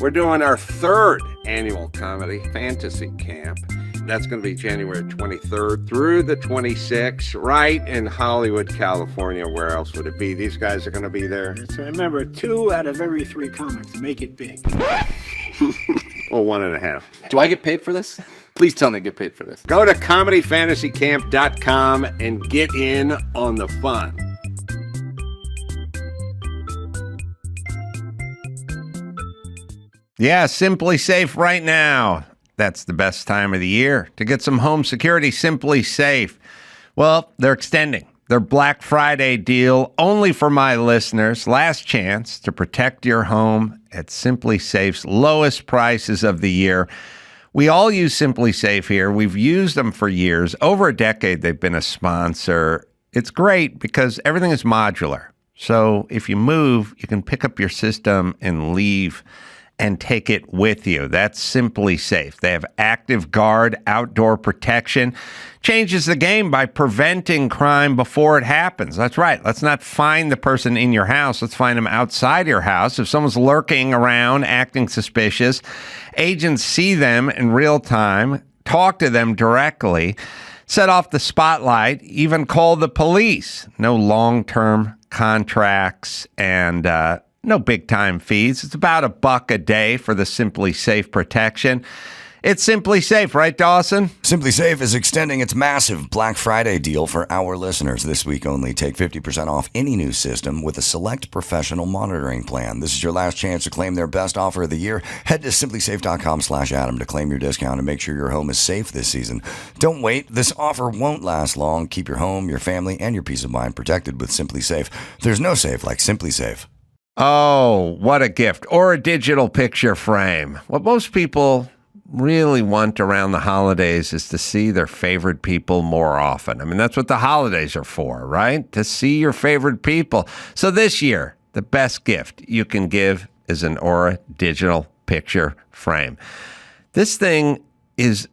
we're doing our 3rd annual comedy fantasy camp. That's going to be January 23rd through the 26th, right in Hollywood, California. Where else would it be? These guys are going to be there. So remember, 2 out of every 3 comics make it big. Well, 1.5. Do I get paid for this? Please tell me I get paid for this. Go to comedyfantasycamp.com and get in on the fun. Yeah, Simply Safe right now. That's the best time of the year to get some home security. Simply Safe. Well, they're extending their Black Friday deal only for my listeners. Last chance to protect your home at Simply Safe's lowest prices of the year. We all use Simply Safe here. We've used them for years. Over a decade, they've been a sponsor. It's great because everything is modular. So if you move, you can pick up your system and leave and take it with you. That's Simply Safe. They have Active Guard outdoor protection. Changes the game by preventing crime before it happens. That's right. Let's not find the person in your house. Let's find them outside your house. If someone's lurking around, acting suspicious, agents see them in real time, talk to them directly, set off the spotlight, even call the police. No long-term contracts and no big-time fees. It's about $1 a day for the Simply Safe protection. It's Simply Safe, right, Dawson? Simply Safe is extending its massive Black Friday deal for our listeners. This week only, take 50% off any new system with a select professional monitoring plan. This is your last chance to claim their best offer of the year. Head to simplysafe.com/Adam to claim your discount and make sure your home is safe this season. Don't wait. This offer won't last long. Keep your home, your family, and your peace of mind protected with Simply Safe. There's no safe like Simply Safe. Oh, what a gift. Or a digital picture frame. What most people really want around the holidays is to see their favorite people more often. I mean, that's what the holidays are for, right? To see your favorite people. So this year, the best gift you can give is an Aura digital picture frame. This thing is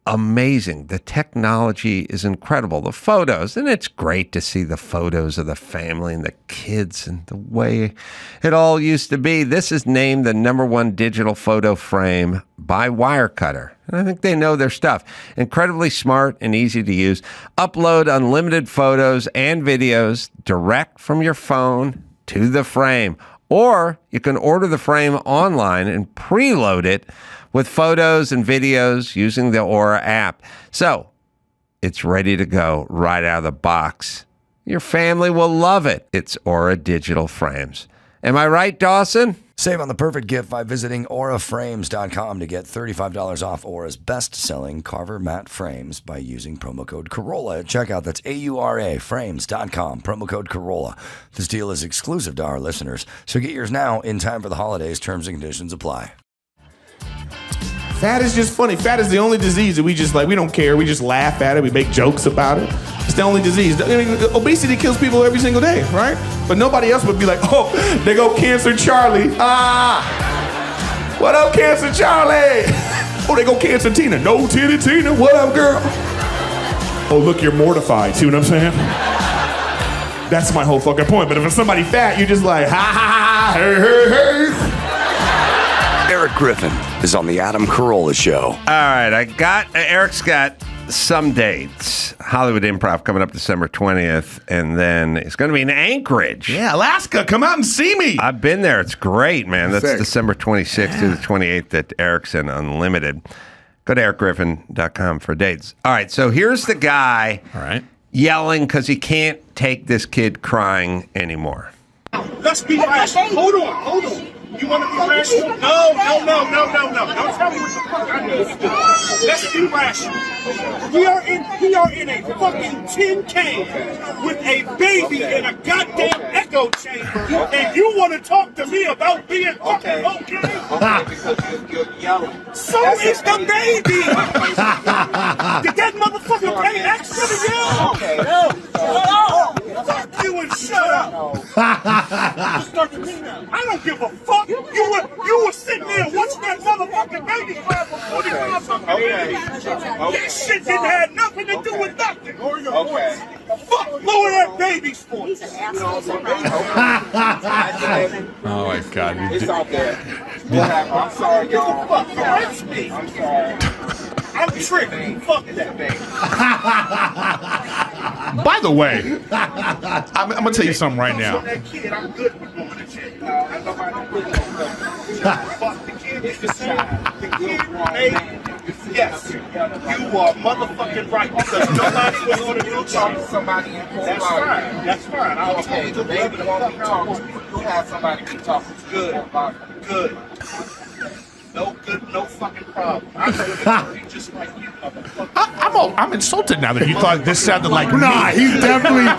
amazing. The technology is incredible. The photos, and it's great to see the photos of the family and the kids and the way it all used to be. This is named the #1 digital photo frame by Wirecutter. And I think they know their stuff. Incredibly smart and easy to use. Upload unlimited photos and videos direct from your phone to the frame. Or you can order the frame online and preload it with photos and videos using the Aura app. So it's ready to go right out of the box. Your family will love it. It's Aura Digital Frames. Am I right, Dawson? Save on the perfect gift by visiting auraframes.com to get $35 off Aura's best-selling Carver matte frames by using promo code Carolla at checkout. That's auraframes.com, promo code Carolla. This deal is exclusive to our listeners, so get yours now in time for the holidays. Terms and conditions apply. Fat is just funny. Fat is the only disease that we don't care. We just laugh at it. We make jokes about it. It's the only disease. I mean, obesity kills people every single day, right? But nobody else would be like, oh, they go Cancer Charlie. What up, Cancer Charlie? Oh, they go Cancer Tina. No titty Tina. What up, girl? Oh, look, you're mortified. See what I'm saying? That's my whole fucking point. But if it's somebody fat, you're just like, ha, ha, ha, hey, hey, hey. Erik Griffin is on the Adam Carolla Show. All right, Eric's got some dates. Hollywood Improv coming up December 20th, and then it's going to be in Anchorage. Yeah, Alaska, come out and see me. I've been there. It's great, man. That's Sick. December 26th to the 28th at Erickson Unlimited. Go to ericgriffin.com for dates. All right, so here's the guy yelling because he can't take this kid crying anymore. Let's be rational. Hold on. You want to be rational? No. Don't tell me what the fuck I need to do. Let's be rational. We are in a fucking tin can with a baby in a goddamn echo chamber, and you want to talk to me about being fucking okay? So is the baby. Did that motherfucker pay extra to yell? Fuck you and shut up. I don't give a fuck. You were sitting there watching that motherfucking baby cry for 45 fucking minutes. That shit didn't have nothing to do with nothing. Fuck, lower that baby's voice. Oh my God. It's out there. I'm sorry. Get the fuck arrest me. I'm sorry. I'm tripping. Fuck that baby. By the way, I'm going to tell you something right now. That kid, I'm good with going to jail. Fuck the kid is the same. The kid made. Yes, you are motherfucking right because nobody was going to do talk to somebody. That's fine. I'll talk to the baby. You have somebody to talk to. Good. No fucking problem. I'm just like you, motherfucker. I'm insulted now that you thought this sounded like Nah, me. he's definitely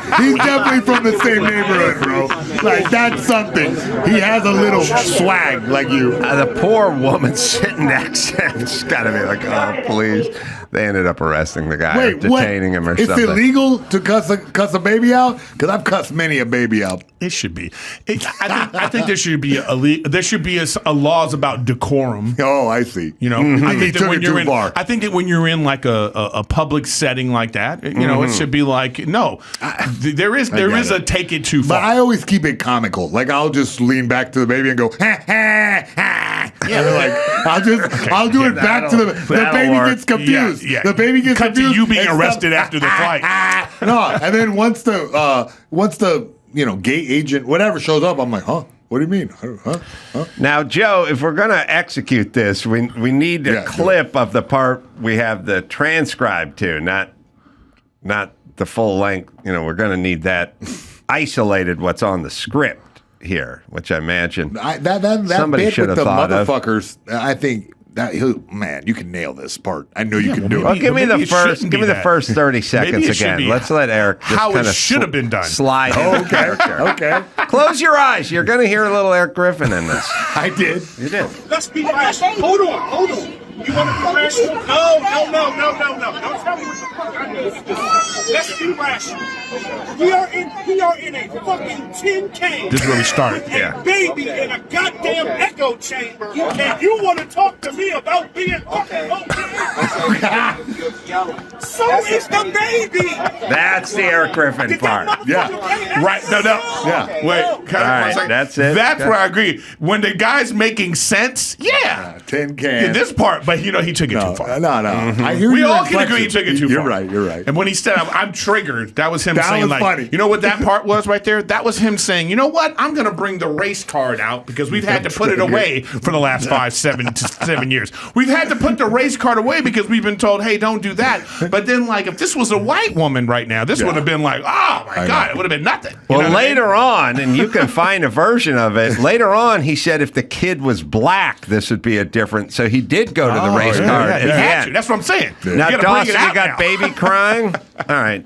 from the same neighborhood, bro. Like, that's something. He has a little swag like you. The poor woman sitting next to him has got to be like, oh, please. They ended up arresting the guy, Wait, detaining him or it's something. It's illegal to cuss a baby out? Because I've cussed many a baby out. It should be. I think there should be a laws about decorum. Oh, I see. You know, I think that when you're in, I think that when you're in like a public setting like that, you know, it should be like no. There is a take it too far. But I always keep it comical. Like I'll just lean back to the baby and go ha ha ha. Yeah, like I'll do it back to the baby gets confused. Yeah. The baby gets Cut confused. to you being arrested after the flight. No, and then once the gate agent whatever shows up, I'm like, huh? What do you mean? Huh? Now, Joe, if we're going to execute this, we need a clip of the part we have the transcribed to, not the full length. You know, we're going to need that isolated what's on the script here, which I imagine that somebody bit should with have the thought of. motherfuckers. I think that man, you can nail this part. I know you can do Well, it. give me the first 30 seconds again. Let's let Eric just how kind it of should have been done. Slide into character. Okay. Close your eyes. You're going to hear a little Erik Griffin in this. I did. You did. Let's be rational. Hold on. You want to be rational? No. Don't tell me what the fuck I need to do. Let's be rational. We are in a fucking tin can. This is where we start. With a baby in a goddamn echo chamber, and you want to talk to me about being fucking okay? So is the baby. That's the Erik Griffin part. Yeah. Right. No. Yeah. Wait. All right, that's it. That's where I agree. When the guy's making sense, yeah. Tin can. Yeah, this part, but he took it too far. No. I hear We your all can inflection. agree he took it too far. You're right. And when he said, I'm triggered, that was him That saying, was like, funny. you know what that part was right there? That was him saying, you know what? I'm going to bring the race card out because we've had to put it away for the last 7 years. We've had to put the race card away because we've been told, hey, don't do that. But then, like, if this was a white woman right now, this would have been like, oh, my God, it would have been nothing. You know Well, what I mean? later on, and you can find a version of it, later on he said if the kid was black, this would be a different, so he did go to the race card. Yeah, at he the had end. to. That's what I'm saying. Now, You gotta bring Dawson, it out you got now. baby crying? All right.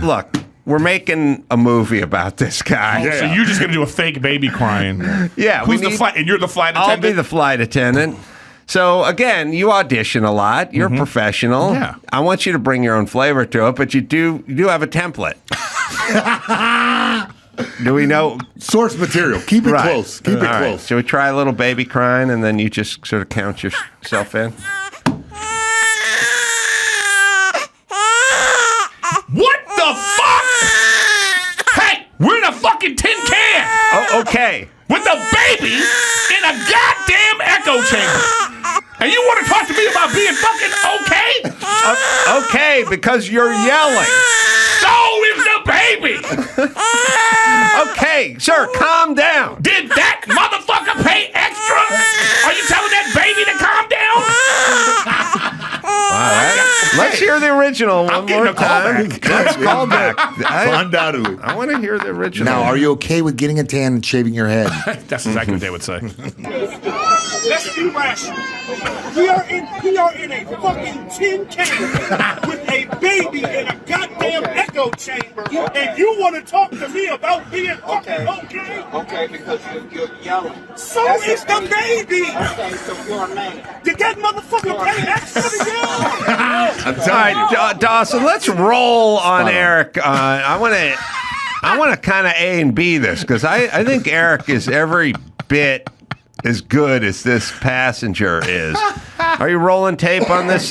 Look, we're making a movie about this guy. So you're just going to do a fake baby crying. Yeah. Who's the flight? And you're the flight attendant? I'll be the flight attendant. So, again, you audition a lot. You're a professional. Yeah. I want you to bring your own flavor to it, but you do have a template. Do we know? Source material. Keep it Right. close. Keep it All right. close. Shall we try a little baby crying, and then you just sort of count yourself in? What the fuck? Hey, we're in a fucking tin can Oh, okay. with a baby in a goddamn echo chamber. And you want to talk to me about being fucking okay? Okay, because you're yelling. So is the baby. Okay, sir, calm down. Did that motherfucker pay extra? Are you telling that baby to calm down? Let's hear the original one getting more a call time. back. Let's call back. Undoubtedly. I want to hear the original. Now, are you okay with getting a tan and shaving your head? That's exactly what they would say. Let's be rational. We are in a fucking tin can with a baby in a goddamn echo chamber, and you want to talk to me about being okay? Okay, because you're yelling. So is the baby. Okay, so you're a man. Did that motherfucker pay extra to yell? All right, Dawson, let's roll on Erik. I want to kind of A and B this because I think Erik is every bit as good as this passenger is. Are you rolling tape on this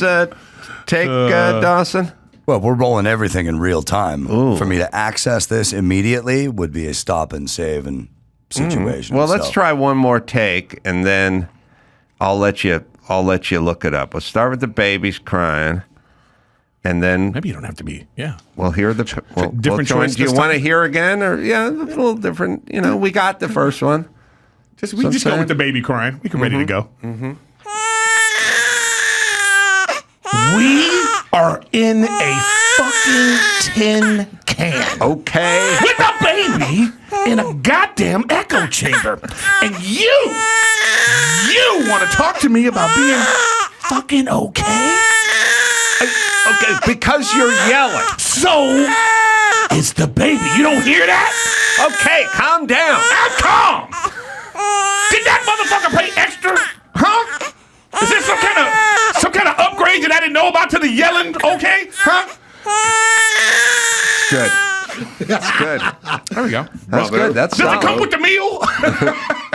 take, Dawson? Well, we're rolling everything in real time. For me to access this immediately would be a stop and save and situation. Well, let's So- try one more take, and then I'll let you look it up. Let's start with the baby's crying, and then Maybe you don't have to be. Yeah. we'll hear the different join. choice Do you this want to time? hear again, or a little different? You know, we got the first one. We just go with the baby crying. We can ready to go. We are in a fucking tin can. Okay. With a baby in a goddamn echo chamber. And you want to talk to me about being fucking okay? Okay, because you're yelling. So is the baby. You don't hear that? Okay, calm down. I'm calm. Did that motherfucker pay extra? Huh? Is this some kind of upgrade that I didn't know about to the yelling? Okay? Huh? Good. That's good. There we go. That's good. That's Does it come solid. with the meal?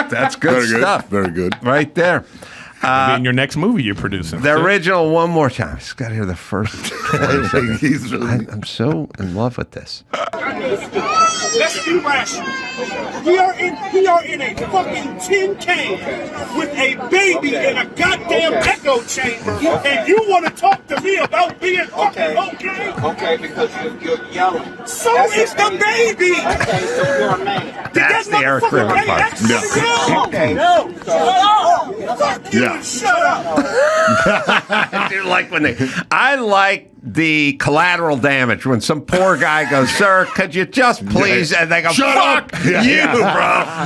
That's good Very good. stuff. Very good. Right there. In your next movie you're producing. The original one more time. Just got to hear the first. He's really- I'm so in love with this. Let's be rational. We are in a fucking tin can with a baby in a goddamn echo chamber, and you want to talk to me about being okay? Okay, because you're yelling. So is the baby. Okay, so you're a man. Did That's that the Erik motherfucker Griffin pay part. extra to yell? Okay. No. Fuck you. Yeah. Shut up. I do like when I like the collateral damage when some poor guy goes, "Sir, could you just please?" And they go, Shut "Fuck up." you, Yeah. bro."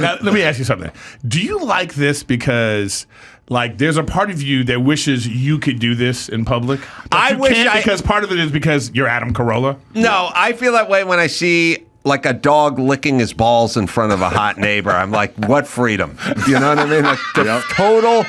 Now, let me ask you something. Do you like this because, like, there's a part of you that wishes you could do this in public? But I you wish can't I- because part of it is because you're Adam Carolla. No, I feel that way when I see like a dog licking his balls in front of a hot neighbor. I'm like, what freedom? You know what I mean? Like the total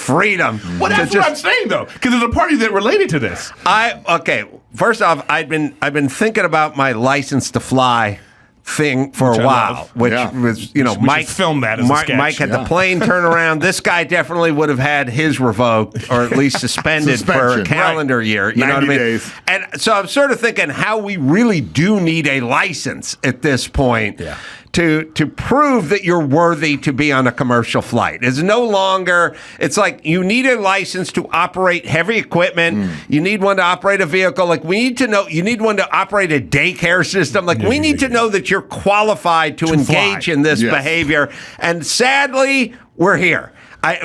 freedom. Well, that's what I'm saying though, because there's a party that related to this. Okay. First off, I've been thinking about my license to fly thing for a while, which was, Mike filmed that as a sketch. Mike had the plane turn around. This guy definitely would have had his revoked or at least suspended for a calendar year. You know what I mean? Days. And so I'm sort of thinking how we really do need a license at this point. Yeah. To prove that you're worthy to be on a commercial flight. It's no longer, it's like you need a license to operate heavy equipment. You need one to operate a vehicle. Like we need to know, you need one to operate a daycare system. Like we need to know that you're qualified to engage in this behavior. And sadly, we're here.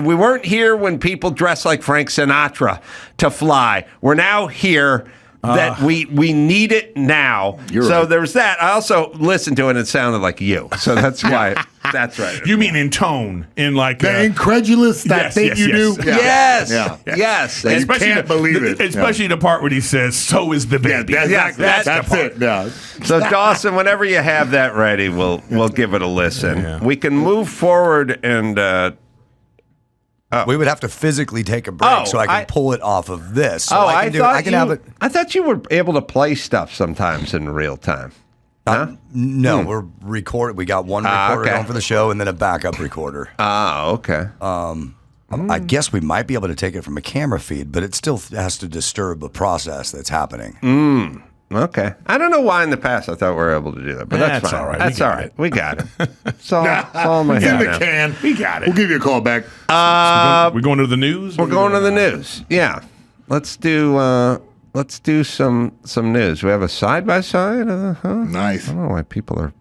We weren't here when people dress like Frank Sinatra to fly. We're now here. That we need it now. So there's that. I also listened to it and it sounded like you. So that's why. That's right. You mean in tone, in like the incredulous thing you do? Yes. You especially can't believe it. Especially the part where he says, "So is the baby." That's it. Yeah. So Dawson, whenever you have that ready, we'll give it a listen. Yeah. We can move forward and. We would have to physically take a break so I can pull it off of this. So I can have it. I thought you were able to play stuff sometimes in real time. Huh? No, we're recording. We got one recorder going for the show and then a backup recorder. Okay. I guess we might be able to take it from a camera feed, but it still has to disturb the process that's happening. Okay. I don't know why in the past I thought we were able to do that, but that's fine. all right. That's all right. We got it. It's all in my It's head in the now. can. We got it. We'll give you a call back. We're going to the news. We're going to the news. Yeah. Let's do some news. We have a side by side. Nice. I don't know why people are.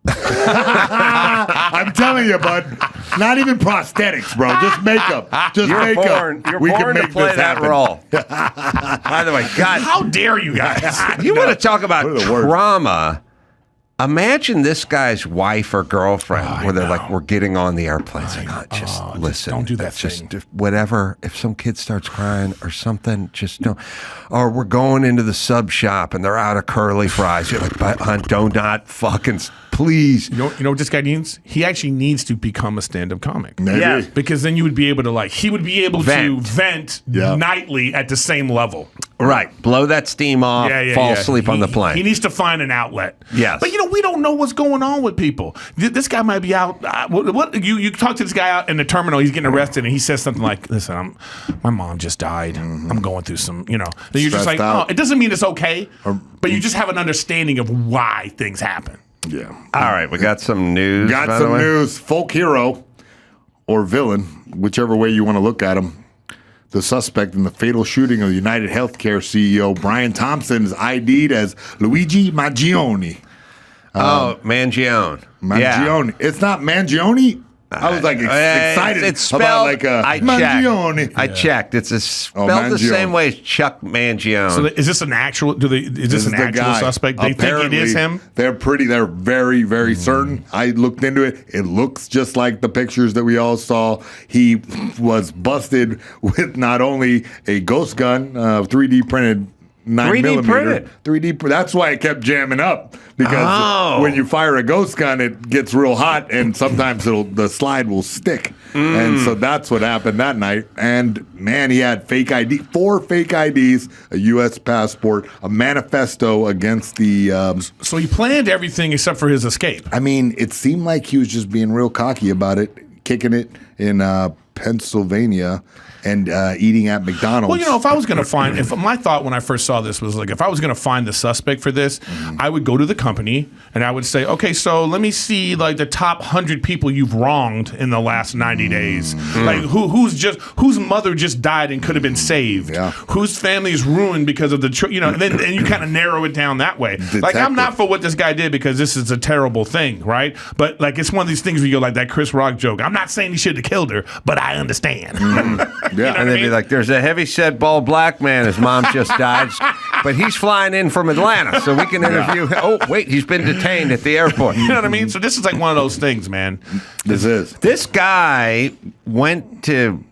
I'm telling you, bud. Not even prosthetics, bro. Just makeup. Just makeup. You're born to play that role. By the way, God, how dare you guys? You want to talk about trauma? Imagine this guy's wife or girlfriend where they're like, we're getting on the airplane. It's like, just listen. Don't do that thing. Just whatever. If some kid starts crying or something, just don't. Or we're going into the sub shop and they're out of curly fries. You're like, but hon, do not fucking, please. You know what this guy needs? He actually needs to become a stand-up comic. Maybe. Yeah. Because then you would be able to he would be able to vent nightly at the same level. Right. Blow that steam off, fall asleep on the plane. He needs to find an outlet. Yes. But we don't know what's going on with people. This guy might be out. You talk to this guy out in the terminal, he's getting arrested, and he says something like, listen, my mom just died. I'm going through some, Then you're just like, out. it doesn't mean it's okay, but you just have an understanding of why things happen. Yeah. All right. We got some news. Got some news. Folk hero or villain, whichever way you want to look at him. The suspect in the fatal shooting of UnitedHealthcare CEO Brian Thompson is ID'd as Luigi Mangione. Mangione. Mangione. Yeah. It's not Mangione? I was excited it's spelled, about Mangione. I checked. It's spelled the same way as Chuck Mangione. So is this an actual? Is this an actual guy. suspect? They Apparently, think it is him. They're very, very certain. I looked into it. It looks just like the pictures that we all saw. He was busted with not only a ghost gun, 3D printed. 9mm. 3D. That's why it kept jamming up because when you fire a ghost gun, it gets real hot and sometimes the slide will stick. And so that's what happened that night. And man, he had fake ID, 4 fake IDs, a U.S. passport, a manifesto against the. So he planned everything except for his escape. I mean, it seemed like he was just being real cocky about it, kicking it in Pennsylvania. And eating at McDonald's. Well, if I was going to find, my thought when I first saw this was like, if I was going to find the suspect for this, I would go to the company and I would say, okay, so let me see like the top 100 people you've wronged in the last 90 days. Like whose mother just died and could have been saved. Yeah. Whose family is ruined because of and then you kind of narrow it down that way. Like I'm not for what this guy did because this is a terrible thing, right? But like it's one of these things where you go like that Chris Rock joke. I'm not saying he should have killed her, but I understand. Yeah, and they'd be like, there's a heavy-set bald black man. His mom just died, but he's flying in from Atlanta, so we can interview him. Oh, wait, he's been detained at the airport. You know what I mean? So this is like one of those things, man. This guy went to,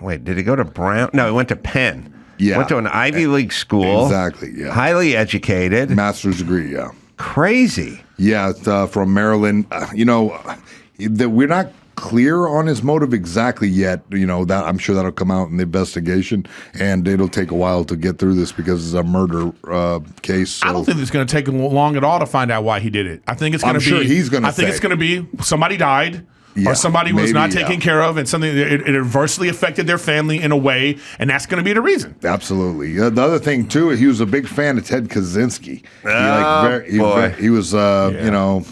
did he go to Brown? No, he went to Penn. Yeah. Went to an Ivy League school. Exactly, yeah. Highly educated. Master's degree, yeah. Crazy. Yeah, it's from Maryland. We're not clear on his motive exactly yet. You know, that I'm sure that'll come out in the investigation, and it'll take a while to get through this because it's a murder case. So. I don't think it's going to take long at all to find out why he did it. I think it's going to be. Sure he's going to. I think it's going to be somebody died. Or somebody was not taken care of, and something it adversely affected their family in a way, and that's going to be the reason. Absolutely. The other thing too, he was a big fan of Ted Kaczynski. He was, you know,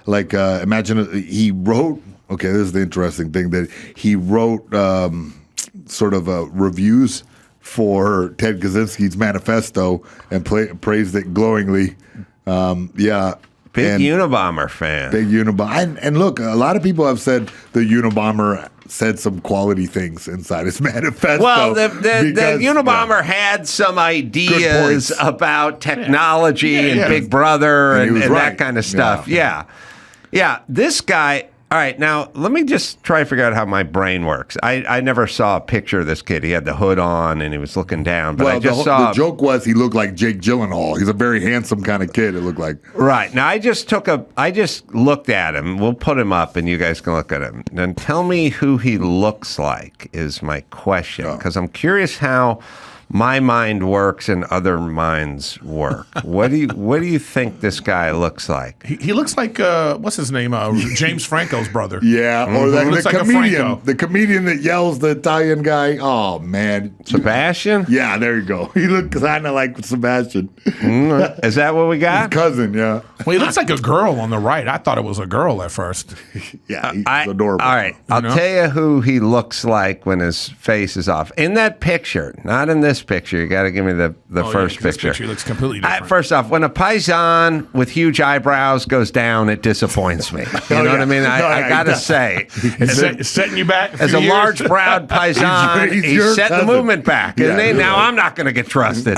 like imagine he wrote. Okay, this is the interesting thing that he wrote sort of reviews for Ted Kaczynski's manifesto and praised it glowingly. Big Unabomber fan. Big Unabomber. And look, a lot of people have said the Unabomber said some quality things inside his manifesto. Well, the Unabomber had some ideas about technology and Big Brother and that kind of stuff. Yeah. This guy. All right, now let me just try to figure out how my brain works. I never saw a picture of this kid. He had the hood on and he was looking down. But I just saw the joke was he looked like Jake Gyllenhaal. He's a very handsome kind of kid. It looked like right. Now I just looked at him. We'll put him up and you guys can look at him. Then tell me who he looks like is my question because I'm curious how my mind works and other minds work. What do you think this guy looks like? He looks like what's his name? James Franco's brother. Yeah, or the comedian that yells, the Italian guy. Oh man, Sebastian. Yeah, there you go. He looked kind of like Sebastian. Is that what we got? His cousin. Yeah. Well, he looks like a girl on the right. I thought it was a girl at first. Yeah, he's adorable. All right, I'll tell you who he looks like when his face is off. In that picture, not in this picture. You got to give me the first picture. This picture looks completely different. First off, when a paisan with huge eyebrows goes down, it disappoints me. You know what I mean? I got to say. It's setting you back as a large-browed paisan, he's setting the movement back. And now I'm not going to get trusted.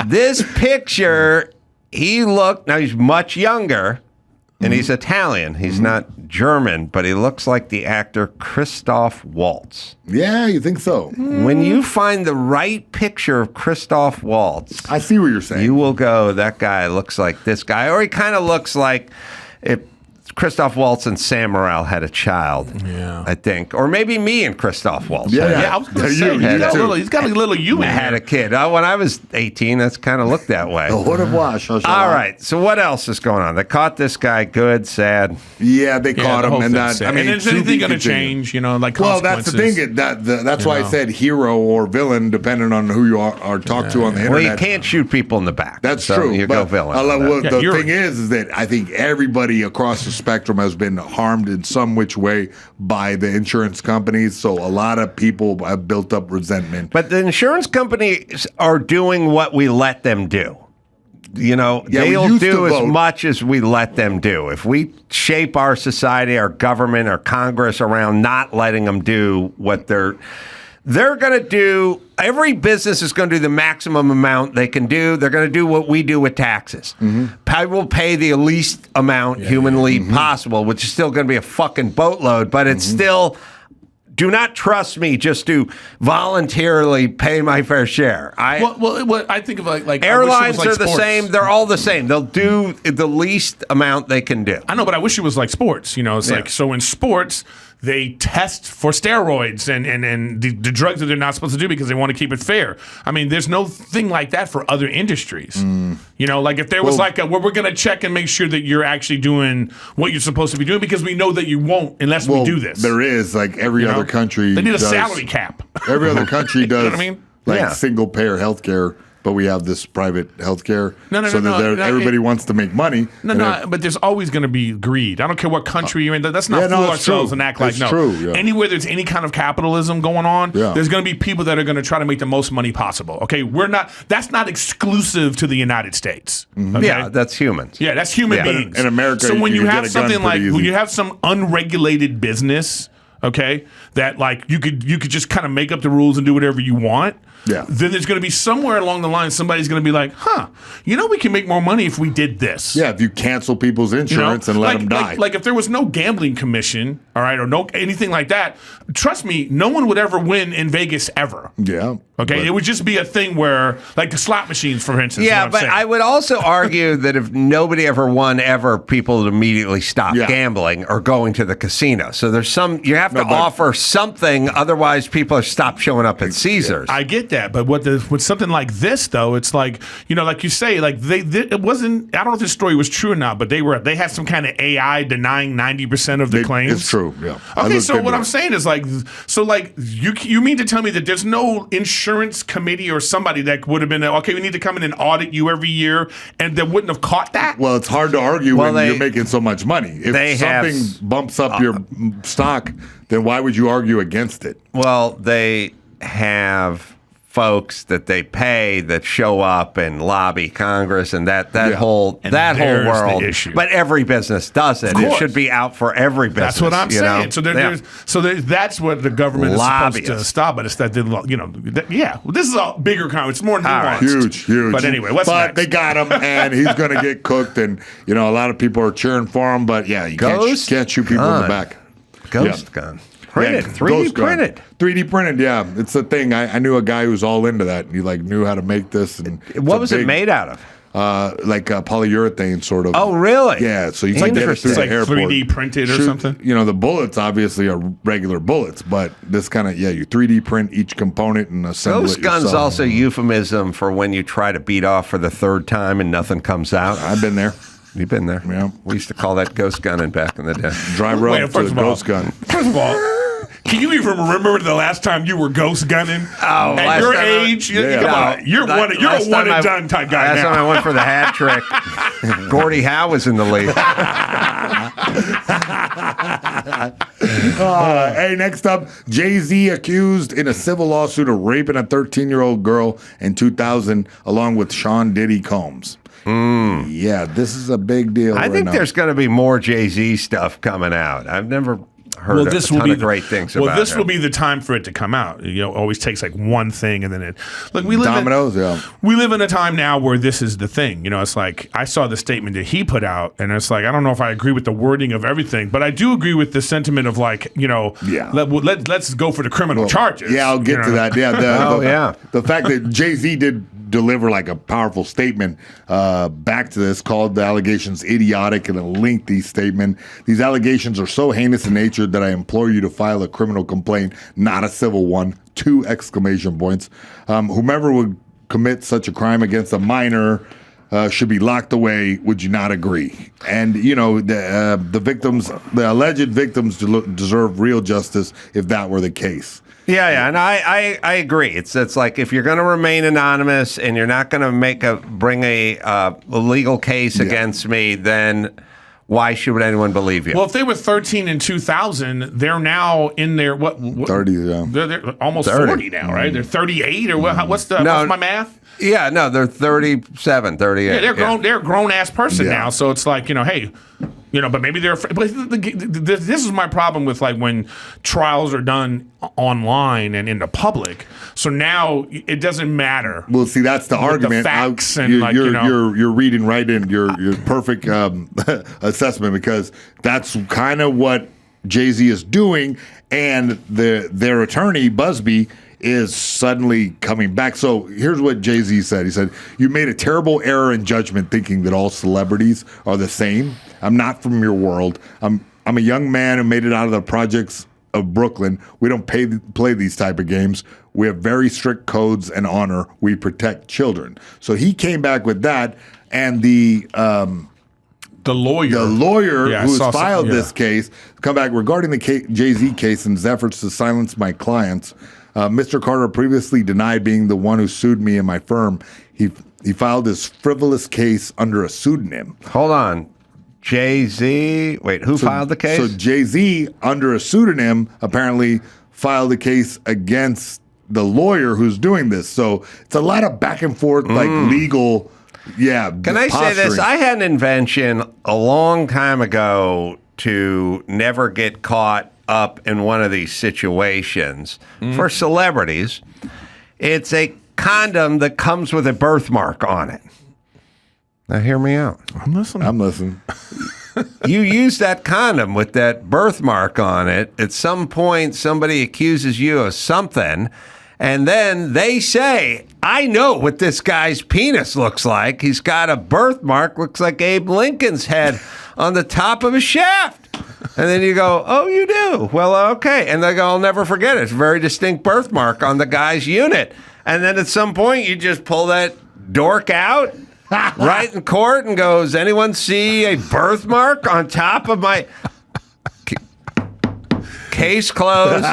This picture, now he's much younger. And he's Italian. He's not German, but he looks like the actor Christoph Waltz. Yeah, you think so? When you find the right picture of Christoph Waltz, I see what you're saying. You will go, that guy looks like this guy. Or he kind of looks like if Christoph Waltz and Sam Morril had a child, I think. Or maybe me and Christoph Waltz. I was going to say, he's got a little you in had a kid. When I was 18, that's kind of looked that way. What a wash. All right, so what else is going on? They caught this guy, good, sad. Yeah, they caught him. And is anything going to change, like well, that's the thing. That's why I said hero or villain, depending on who you are talked to on the internet. Well, you can't shoot people in the back. That's true. You go villain. The thing is that I think everybody across the spectrum has been harmed in some which way by the insurance companies. So a lot of people have built up resentment. But the insurance companies are doing what we let them do. They'll do as much as we let them do. If we shape our society, our government, our Congress around not letting them do what they're going to do. Every business is going to do the maximum amount they can do. They're going to do what we do with taxes. I will pay the least amount humanly possible, which is still going to be a fucking boatload, but it's still, do not trust me just to voluntarily pay my fair share. I think of like airlines are the sports. same. They're all the same. They'll do the least amount they can do. I know, but I wish it was like sports. It's like, so in sports, they test for steroids and the drugs that they're not supposed to do because they want to keep it fair. I mean, there's no thing like that for other industries. Like if there was we're going to check and make sure that you're actually doing what you're supposed to be doing because we know that you won't unless we do this. There is, like every other country. They need a salary cap. Every other country does. You know what I mean? Single payer health care. But we have this private health care. Everybody wants to make money. But there's always going to be greed. I don't care what country you're in. Let's not fool ourselves and act like true, Anywhere there's any kind of capitalism going on, there's going to be people that are going to try to make the most money possible. Okay, that's not exclusive to the United States. Okay? Yeah, that's humans. Yeah, that's human beings. In America, so when you have something like when you have some unregulated business, okay, that like you could just kind of make up the rules and do whatever you want. then there's going to be somewhere along the line somebody's going to be like, we can make more money if we did this. Yeah, if you cancel people's insurance and let them die. Like if there was no gambling commission, all right, or no anything like that, trust me, no one would ever win in Vegas ever. Yeah. Okay, it would just be a thing where, like the slot machines, for instance. Yeah, but I would also argue that if nobody ever won ever, people would immediately stop gambling or going to the casino. So there's you have to offer something, otherwise people are stop showing up at Caesars. I get that, but with something like this, though, it's like, like you say, like it wasn't. I don't know if this story was true or not, but they had some kind of AI denying 90% of the claims. It's true. Yeah. Okay, so what I'm saying is you mean to tell me that there's no insurance committee or somebody that would have been okay, we need to come in and audit you every year, and they wouldn't have caught that? Well, it's hard to argue when you're making so much money. If something bumps up your stock, then why would you argue against it? Well, they have folks that they pay that show up and lobby Congress and that whole world. But every business does it. It should be out for every business. That's what I'm saying. So that's what the government is supposed to stop. But it's that this is a bigger comment. It's more nuanced. Huge. But anyway, what's next? They got him, and he's going to get cooked. And a lot of people are cheering for him. But you can't shoot people in the back. Ghost gun. Printed, 3D printed. 3D printed, yeah. It's a thing. I knew a guy who was all into that. He knew how to make this. And what was it made out of? Polyurethane, sort of. Oh, really? Yeah, so you can get it through the airport. 3D printed or something? The bullets obviously are regular bullets, but this kind of, you 3D print each component and assemble Ghost it gun's yourself. also euphemism for when you try to beat off for the third time and nothing comes out. I've been there. You've been there. Yeah. We used to call that ghost gunning back in the day. Dry rope to ghost gun. First of all, can you even remember the last time you were ghost gunning? Oh, at your age, come on, you're a one and done type guy. Last time I went for the hat trick, Gordie Howe was in the league. Hey, next up, Jay-Z accused in a civil lawsuit of raping a 13-year-old girl in 2000, along with Sean Diddy Combs. Yeah, this is a big deal. I think there's going to be more Jay-Z stuff coming out. I've never heard a ton of great things about it. Well, this will be the time for it to come out. It always takes one thing and then it. Look, we live we live in a time now where this is the thing. It's like I saw the statement that he put out, and it's like I don't know if I agree with the wording of everything, but I do agree with the sentiment of let's go for the criminal charges. Yeah, I'll get to that. Yeah, the fact that Jay-Z did deliver a powerful statement back to this, called the allegations idiotic, and a lengthy statement. These allegations are so heinous in nature that I implore you to file a criminal complaint, not a civil one. 2 exclamation points. Whomever would commit such a crime against a minor should be locked away. Would you not agree? And the victims, the alleged victims, deserve real justice if that were the case. Yeah, and I agree. It's like if you're going to remain anonymous and you're not going to bring a legal case against me, then why should anyone believe you? Well, if they were 13 in 2000, they're now in their 30? Yeah, they're almost 40 now, right? They're 38 or what? What's my math? Yeah, no, they're 37, 38. Yeah, they're grown. They're a grown ass person now. So it's like hey. But maybe they're afraid. But this is my problem with when trials are done online and in the public. So now it doesn't matter. Well, see, that's the argument. The facts you're reading right in your perfect assessment, because that's kind of what Jay-Z is doing, and their attorney Busby is suddenly coming back. So here's what Jay-Z said. He said, "You made a terrible error in judgment thinking that all celebrities are the same. I'm not from your world. I'm a young man who made it out of the projects of Brooklyn. We don't play these type of games. We have very strict codes and honor. We protect children." So he came back with that, and the lawyer who has filed this case come back regarding the Jay-Z case and his efforts to silence my clients. Mr. Carter previously denied being the one who sued me and my firm. He filed his frivolous case under a pseudonym. Hold on. Jay-Z, who filed the case? So Jay-Z, under a pseudonym, apparently filed a case against the lawyer who's doing this. So it's a lot of back and forth, legal, Can I say this? I had an invention a long time ago to never get caught up in one of these situations for celebrities. It's a condom that comes with a birthmark on it. Now, hear me out. I'm listening. You use that condom with that birthmark on it. At some point, somebody accuses you of something, and then they say, I know what this guy's penis looks like. He's got a birthmark, looks like Abe Lincoln's head on the top of his shaft. And then you go, oh, you do? Well, okay. And they go, I'll never forget it. It's a very distinct birthmark on the guy's unit. And then at some point, you just pull that dork out right in court and goes, anyone see a birthmark on top of my... Case closed.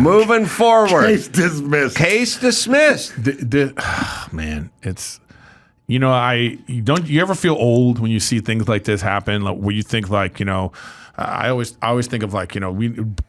Moving forward. Case dismissed. Case dismissed. Man, it's you ever feel old when you see things like this happen? Like, where you think like, I always think of like,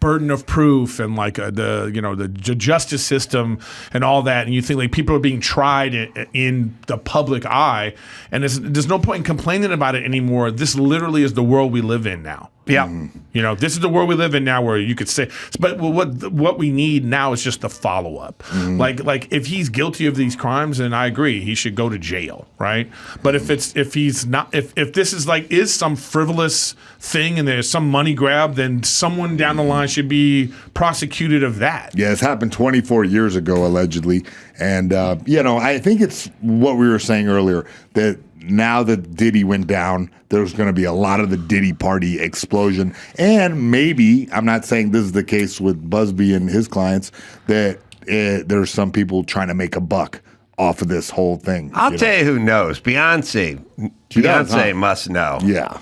burden of proof and like the justice system and all that, and you think like people are being tried in the public eye, and there's no point in complaining about it anymore. This literally is the world we live in now. Yeah. This is the world we live in now, where you could say, but what we need now is just the follow up. Like if he's guilty of these crimes, then I agree, he should go to jail, right? But if he's not, if this is some frivolous thing and there's some money grab, then someone down the line should be prosecuted of that. Yeah, it's happened 24 years ago, allegedly. And, I think it's what we were saying earlier, that now that Diddy went down, there's going to be a lot of the Diddy party explosion. And maybe, I'm not saying this is the case with Busby and his clients, that there's some people trying to make a buck off of this whole thing. I'll tell you who knows. Beyonce must know. Yeah.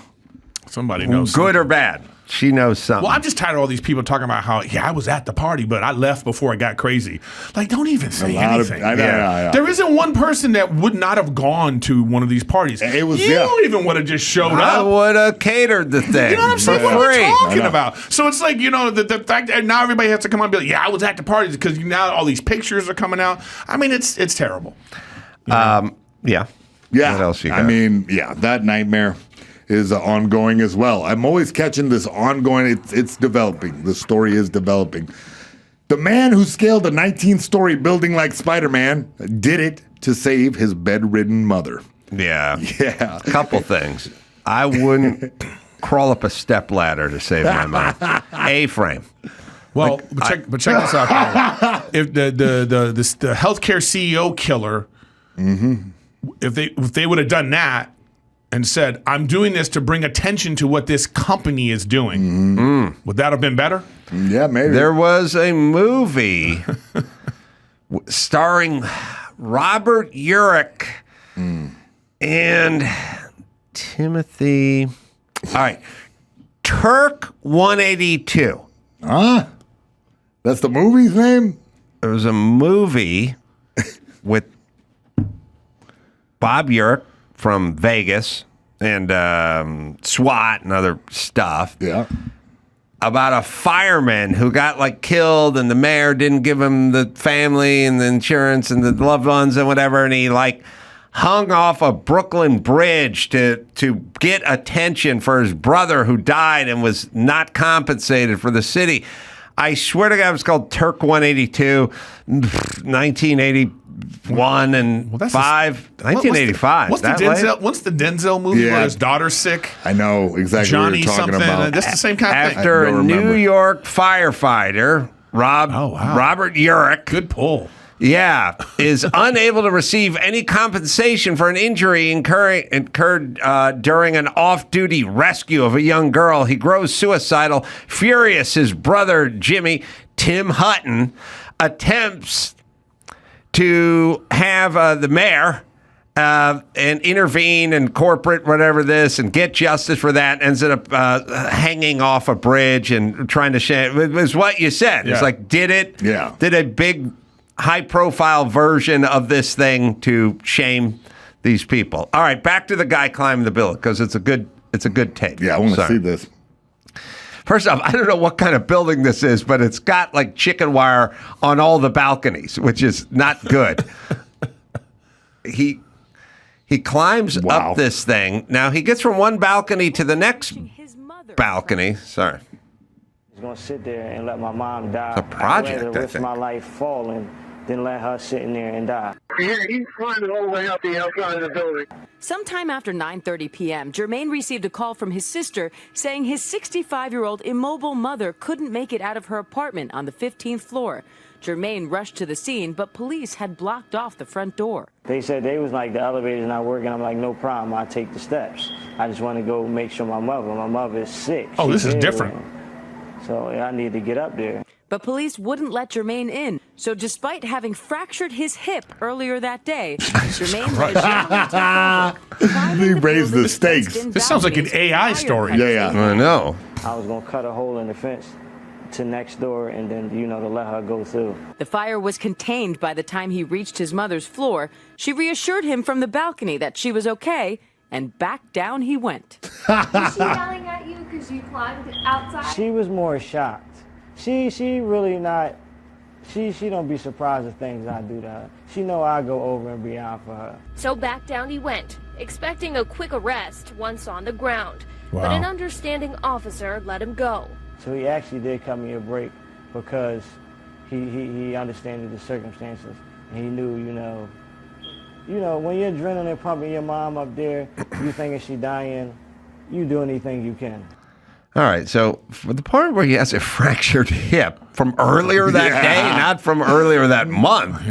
Somebody knows. Good or bad. She knows something. Well, I'm just tired of all these people talking about how, I was at the party, but I left before it got crazy. Like, don't even say anything. I know. There isn't one person that would not have gone to one of these parties. You don't even want to just show up. I would have catered the thing. You know what I'm saying? For What are free. we talking about? So it's like, the fact that now everybody has to come on and be like, I was at the party, because now all these pictures are coming out. I mean, it's terrible. Yeah. Yeah. What else you got? That nightmare is ongoing as well. I'm always catching this ongoing. It's developing. The story is developing. The man who scaled a 19-story building like Spider-Man did it to save his bedridden mother. Yeah. Yeah. Couple things. I wouldn't crawl up a step ladder to save my mom. A-frame. Well, check this out, Carl. If the healthcare CEO killer, if they would have done that and said, I'm doing this to bring attention to what this company is doing, would that have been better? Yeah, maybe. There was a movie starring Robert Urich and Timothy. All right. Turk 182. That's the movie's name? There was a movie with Bob Urich from Vegas and SWAT and other stuff. Yeah. About a fireman who got killed, and the mayor didn't give him the family and the insurance and the loved ones and whatever, and he hung off a Brooklyn bridge to get attention for his brother who died and was not compensated for the city. I swear to God, it was called Turk 182, 1981 and 1985. What's the Denzel movie where his daughter's sick? I know exactly Johnny what you're talking something. about. That's the same kind of thing. After a New York firefighter, Robert Urich. Good pull. Yeah, is unable to receive any compensation for an injury incurred during an off-duty rescue of a young girl. He grows suicidal. Furious, his brother, Jimmy, Tim Hutton, attempts to have the mayor and intervene and corporate whatever this and get justice for that. Ends up hanging off a bridge and trying to shame. It was what you said. Yeah. It's did it? Yeah. Did a big high-profile version of this thing to shame these people. All right, back to the guy climbing the building, because it's a good tape. Yeah, I want to see this. First off, I don't know what kind of building this is, but it's got chicken wire on all the balconies, which is not good. He climbs up this thing. Now he gets from one balcony to the next balcony. Sorry. I was gonna sit there and let my mom die. It's a project, I'd rather I risk think. my life falling than let her sit in there and die. Yeah, he's climbing all the way up the outside of the building. Sometime after 9:30 p.m., Jermaine received a call from his sister saying his 65-year-old immobile mother couldn't make it out of her apartment on the 15th floor. Jermaine rushed to the scene, but police had blocked off the front door. They said they was like, the elevator's not working. I'm like, no problem, I'll take the steps. I just want to go make sure my mother is sick. Oh, this is different. So I need to get up there. But police wouldn't let Jermaine in. So despite having fractured his hip earlier that day, Jermaine He raised the stakes. This sounds like an AI story. Yeah. I know. I was going to cut a hole in the fence to next door and then, to let her go through. The fire was contained by the time he reached his mother's floor. She reassured him from the balcony that she was okay, and back down he went. Was she yelling at you because you climbed outside? She was more shocked. She really not, she don't be surprised at things I do to her. She know I go over and beyond for her. So back down he went, expecting a quick arrest once on the ground. Wow. But an understanding officer let him go. So he actually did cut me a break because he understood the circumstances. And he knew, when you're adrenaline pumping your mom up there, you thinking she dying, you do anything you can. All right, so for the part where he has a fractured hip from earlier that day, not from earlier that month,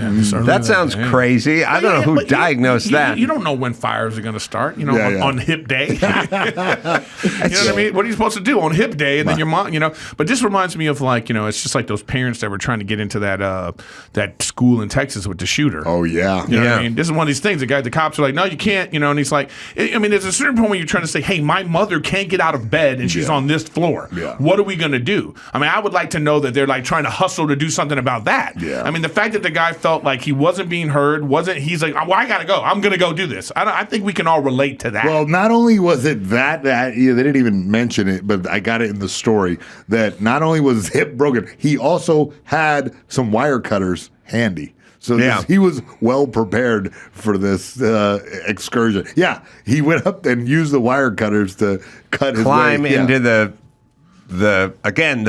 that sounds crazy. I don't know who diagnosed that. You don't know when fires are going to start, on hip day. You know what I mean? What are you supposed to do on hip day? And then your mom, But this reminds me of it's just like those parents that were trying to get into that school in Texas with the shooter. Oh, yeah. You know what I mean? This is one of these things. The cops are like, no, you can't, and he's like, there's a certain point when you're trying to say, hey, my mother can't get out of bed and she's on this floor. Yeah. What are we going to do? I mean, I would like to know that they're like trying to hustle to do something about that. Yeah. I mean, the fact that the guy felt like he wasn't being heard, he's like, well, I got to go. I'm going to go do this. I think we can all relate to that. Well, not only was it that they didn't even mention it, but I got it in the story that not only was his hip broken, he also had some wire cutters handy. So he was well prepared for this excursion. Yeah, he went up and used the wire cutters to climb into the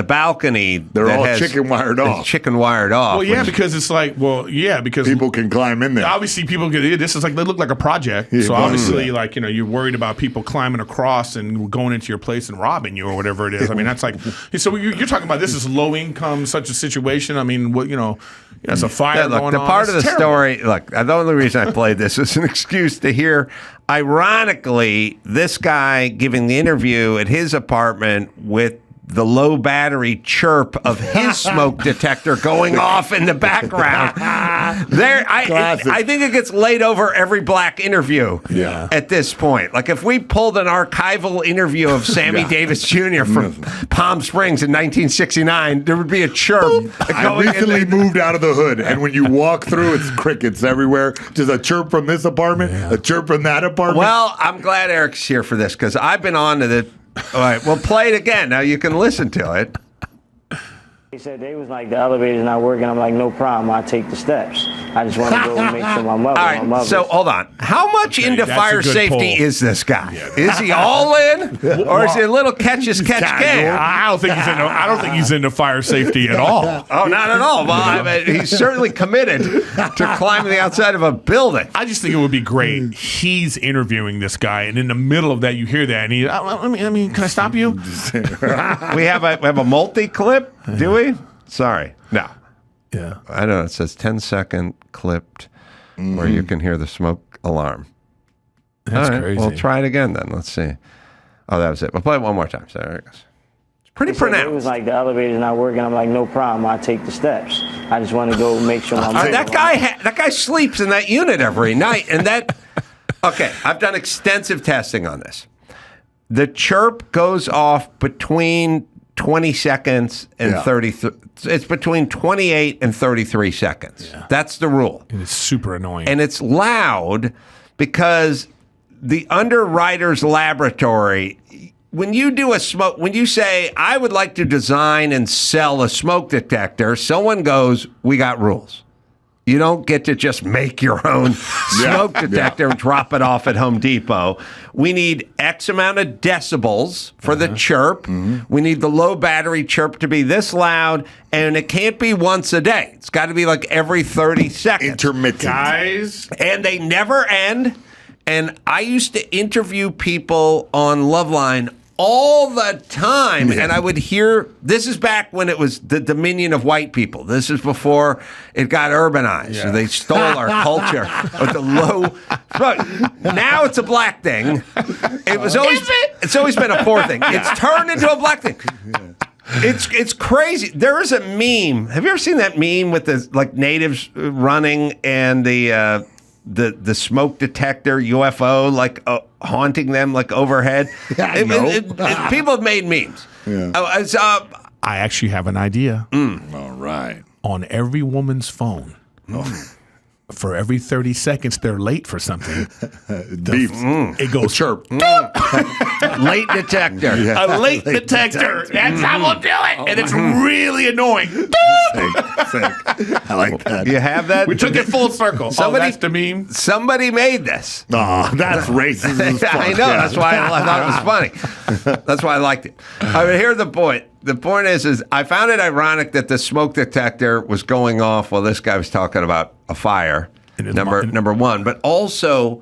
balcony. They're all chicken wired off. Chicken wired off. Well, yeah, because it's like, because people can climb in there. Obviously, people can. This is like, they look like a project. So obviously, you're worried about people climbing across and going into your place and robbing you or whatever it is. I mean, that's like, so you're talking about this is low income, such a situation. I mean, it's a fire going on. The part of the terrible. story, the only reason I played this is an excuse to hear, ironically, this guy giving the interview at his apartment with the low battery chirp of his smoke detector going off in the background. I think it gets laid over every black interview at this point. Like if we pulled an archival interview of Sammy Davis Jr. from Palm Springs in 1969, there would be a chirp. I recently moved out of the hood, and when you walk through, it's crickets everywhere. Just a chirp from this apartment, a chirp from that apartment. Well, I'm glad Eric's here for this because I've been on to the... All right, we'll play it again. Now you can listen to it. They said they was like, the elevator's not working. I'm like, no problem, I'll take the steps. I just want to go and make sure my mother. All right, so hold on. How much into fire safety is this guy? Is he all in, or is he a little catch as catch can? I don't think he's into fire safety at all. Oh, not at all. Well, I mean, he's certainly committed to climbing the outside of a building. I just think it would be great. He's interviewing this guy, and in the middle of that, you hear that, and he. I mean, can I stop you? We have a multi-clip. Do we? Sorry. No. Yeah. I don't know. It says 10-second clipped where you can hear the smoke alarm. That's all right, crazy. We'll try it again then. Let's see. Oh, that was it. We'll play it one more time. So there it goes. It's pretty pronounced. It was like, the elevator's not working. I'm like, no problem, I'll take the steps. I just want to go make sure my mother. That guy sleeps in that unit every night. And that... Okay, I've done extensive testing on this. The chirp goes off between 20 seconds and 33. It's between 28 and 33 seconds. Yeah. That's the rule. And it's super annoying. And it's loud because the underwriter's laboratory, when you say, I would like to design and sell a smoke detector, someone goes, we got rules. You don't get to just make your own smoke detector and drop it off at Home Depot. We need X amount of decibels for the chirp. We need the low battery chirp to be this loud, and it can't be once a day. It's got to be like every 30 seconds. Intermittent. Guys. And they never end. And I used to interview people on Loveline all the time, and I would hear, this is back when it was the dominion of white people. This is before it got urbanized. So they stole our culture with the low. Now it's a black thing. It's always been a poor thing. It's turned into a black thing. It's crazy. There is a meme. Have you ever seen that meme with the natives running and the smoke detector UFO haunting them overhead? People have made memes. I actually have an idea. All right. On every woman's phone, for every 30 seconds they're late for something, it goes chirp. Late detector. A late detector. That's how we'll do it. And it's really annoying. Sick. I like that. You have that? We took it full circle. That's the meme. Somebody made this. Oh, that's racist as fuck. I know. That's why I thought it was funny. That's why I liked it. I mean, here's the point. The point is I found it ironic that the smoke detector was going off while this guy was talking about a fire, number one, but also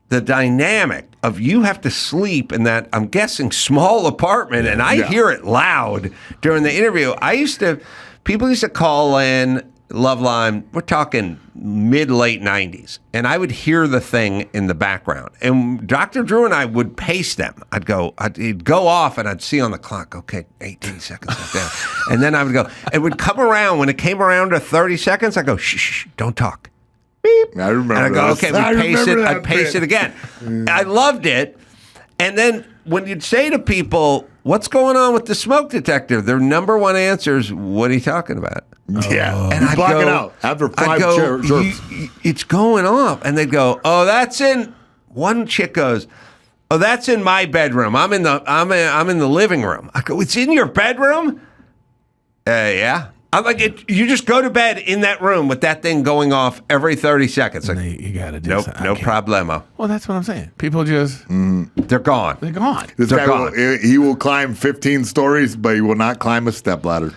the dynamic of you have to sleep in that, I'm guessing, small apartment, and I hear it loud during the interview. People used to call in Loveline, we're talking mid-late 90s, and I would hear the thing in the background. And Dr. Drew and I would pace them. It'd go off, and I'd see on the clock, okay, 18 seconds like that. And then I would go, it would come around. When it came around to 30 seconds, I'd go, shh, don't talk. Beep. I remember and I go, okay, I pace it. that I'd pace bit. it again. I loved it. And then when you'd say to people, what's going on with the smoke detector? Their number one answer is, what are you talking about? Yeah, and I'd block go, it out after 5 chirps. It's going off, and they'd go, "Oh, that's in." One chick goes, "Oh, that's in my bedroom. I'm in the living room." I go, "It's in your bedroom?" Yeah. I'm like, you just go to bed in that room with that thing going off every 30 seconds. Like, you gotta do nope, something. no problemo. Well, that's what I'm saying. People just they're gone. They're gone. This They're guy gone. he will climb 15 stories, but he will not climb a stepladder.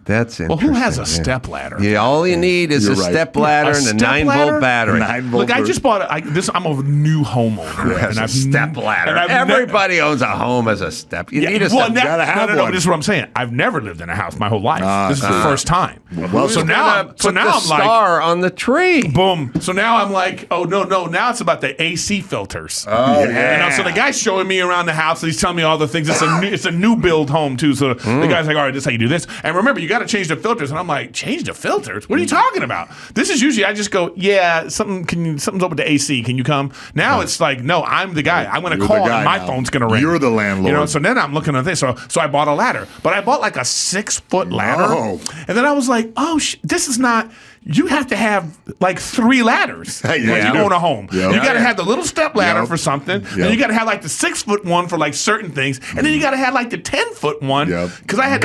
That's well, interesting. who has a step ladder? Yeah, all you need is a step ladder and a 9-volt battery. 9-volt. Look, I just bought I'm a new homeowner. Has a step ladder. Everybody owns a home as a step. You need a step. You gotta have no. one. This is what I'm saying. I've never lived in a house my whole life. This is the first time. Well, So now I'm star on the tree. Boom. So now I'm like, oh no. Now it's about the AC filters. Oh yeah. So the guy's showing me around the house. And he's telling me all the things. It's a new build home too. So the guy's like, all right, this is how you do this. And remember, you got to change the filters. And I'm like, change the filters? What are you talking about? This is usually I just go, yeah, something's up with the AC. Can you come? Now it's like, no, I'm the guy. I'm going to call and my phone's going to ring. You're the landlord. So then I'm looking at this. So I bought a ladder, but I bought like a 6-foot ladder. No. And then I was like, oh, this is not. You have to have like 3 ladders when you own a home. Yep. You got to have the little step ladder for something. Yep. Then you got to have like the 6-foot one for like certain things, and then you got to have like the 10-foot one because I had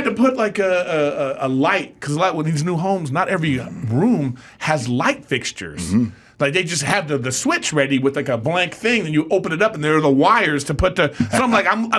to put like a light because with these new homes, not every room has light fixtures. Mm-hmm. Like they just have the switch ready with like a blank thing, and you open it up, and there are the wires to put the. So I'm like, I'm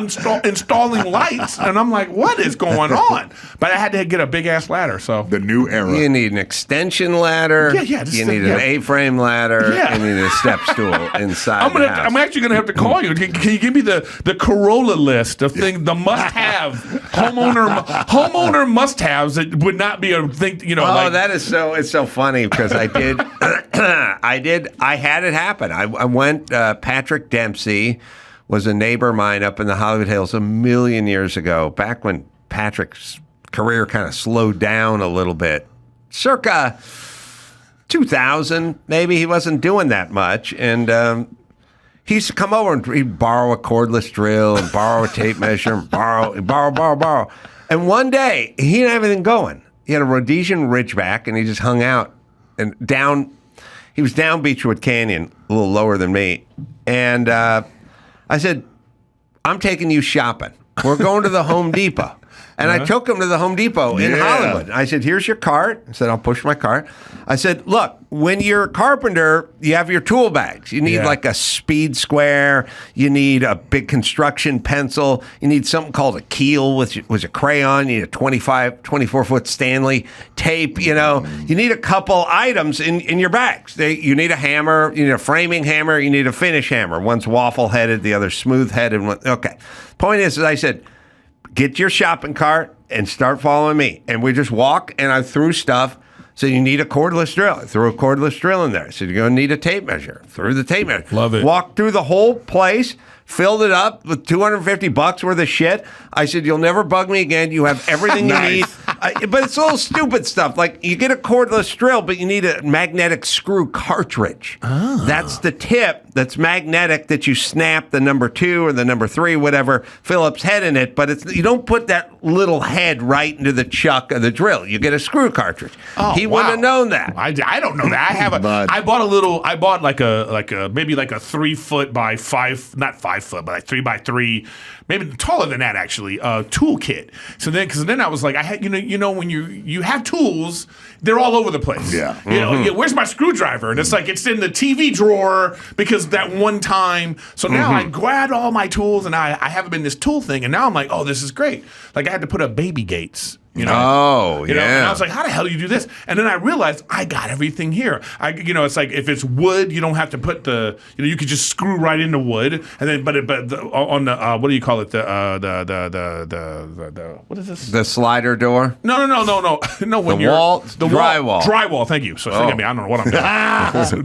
installing lights, and I'm like, what is going on? But I had to get a big ass ladder. So the new era. You need an extension ladder. Yeah. You need an A-frame ladder. Yeah. You need a step stool inside the house. I'm actually gonna have to call you. Can you give me the Carolla list of things, the must-have homeowner must-haves that would not be a thing? That is so. It's so funny because I did. I had it happen. I went, Patrick Dempsey was a neighbor of mine up in the Hollywood Hills a million years ago, back when Patrick's career kind of slowed down a little bit. Circa 2000, maybe. He wasn't doing that much. And he used to come over and he'd borrow a cordless drill and borrow a tape measure and borrow. And one day, he didn't have anything going. He had a Rhodesian Ridgeback and he just hung out and down. He was down Beechwood Canyon, a little lower than me. And I said, I'm taking you shopping. We're going to the Home Depot. And I took him to the Home Depot in Hollywood. I said, here's your cart. I said, I'll push my cart. I said, look, when you're a carpenter, you have your tool bags. You need like a speed square. You need a big construction pencil. You need something called a keel, which was a crayon. You need a 24-foot Stanley tape. You know, you need a couple items in your bags. You need a hammer. You need a framing hammer. You need a finish hammer. One's waffle-headed, the other's smooth-headed. Okay. Point is, I said, get your shopping cart and start following me. And we just walk, and I threw stuff. So you need a cordless drill. I threw a cordless drill in there. So you're going to need a tape measure. Threw the tape measure. Love it. Walked through the whole place, filled it up with $250 worth of shit. I said, you'll never bug me again. You have everything you need. But it's all stupid stuff. Like, you get a cordless drill, but you need a magnetic screw cartridge. Oh. That's the tip that's magnetic that you snap the number 2 or the number 3, whatever, Phillips head in it. But you don't put that little head right into the chuck of the drill. You get a screw cartridge. Oh, he wouldn't have known that. I don't know that. I bought like a maybe like a 3 foot by 5, not 5 foot, but like 3 by 3, maybe taller than that actually, tool kit. So then I was like, I had, you know, when you have tools, they're all over the place. Yeah. You know, where's my screwdriver? And it's like, it's in the TV drawer because that one time. So now I grabbed all my tools and I have them in this tool thing. And now I'm like, oh, this is great. Like, I had to put up baby gates. You know, and I was like, how the hell do you do this? And then I realized I got everything here. It's like, if it's wood, you don't have to put you could just screw right into wood, and then on the what do you call it? The what is this? The slider door? No. When drywall. Thank you. So forgive me. I don't know what I'm doing.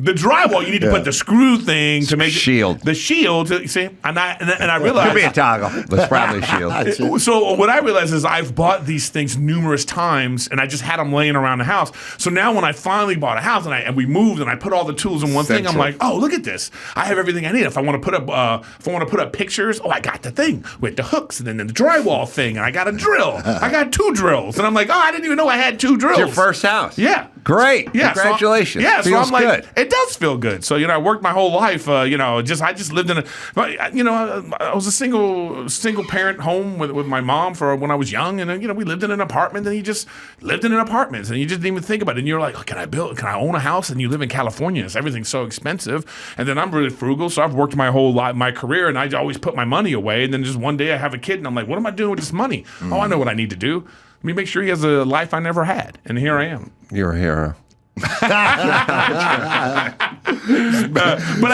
The drywall, you need to put the screw thing to make shield. The shield. See, and I realized could be a toggle. That's probably a shield. So what I realized is I've bought these things numerous times, and I just had them laying around the house. So now when I finally bought a house and we moved and I put all the tools in one thing, I'm like, oh, look at this! I have everything I need. If I want to put up pictures, I got the thing with the hooks, and then the drywall thing, and I got a drill. I got 2 drills, and I'm like, oh, I didn't even know I had 2 drills. It's your first house. Yeah. Great. Yeah, Congratulations. So I'm like, good. It does feel good. So, I worked my whole life, I just lived in I was a single parent home with my mom for when I was young, and we lived in an apartment, and you just lived in an apartment, and you just didn't even think about it. And you're like, can I own a house? And you live in California, so everything's so expensive. And then I'm really frugal, so I've worked my career, and I always put my money away. And then just one day I have a kid, and I'm like, what am I doing with this money? Oh, I know what I need to do. Let me make sure he has a life I never had. And here I am. You're a hero. But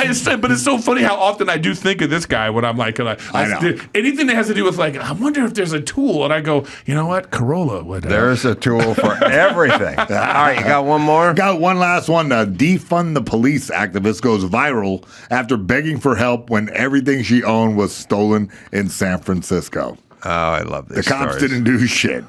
it's so funny how often I do think of this guy when I'm like, anything that has to do with like, I wonder if there's a tool, and I go, you know what, Carolla would. There's a tool for everything. All right, you got one more? Got one last one. Defund the Police activist goes viral after begging for help when everything she owned was stolen in San Francisco. Oh, I love this. The cops didn't do shit.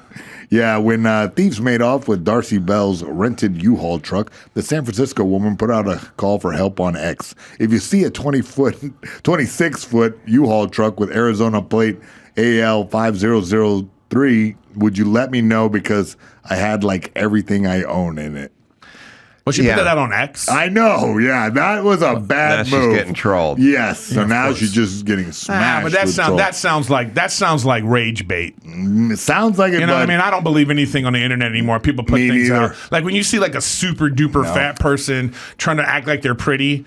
Yeah, when thieves made off with Darcy Bell's rented U-Haul truck, the San Francisco woman put out a call for help on X. If you see a 26-foot U-Haul truck with Arizona plate AL5003, would you let me know because I had like everything I own in it? Well, she put that on X. I know, yeah. That was a bad move. She's getting trolled. Yes. So now she's just getting smashed. But that sounds like rage bait. It sounds like it. You know what I mean? I don't believe anything on the internet anymore. People put things out. Like when you see like a super duper fat person trying to act like they're pretty,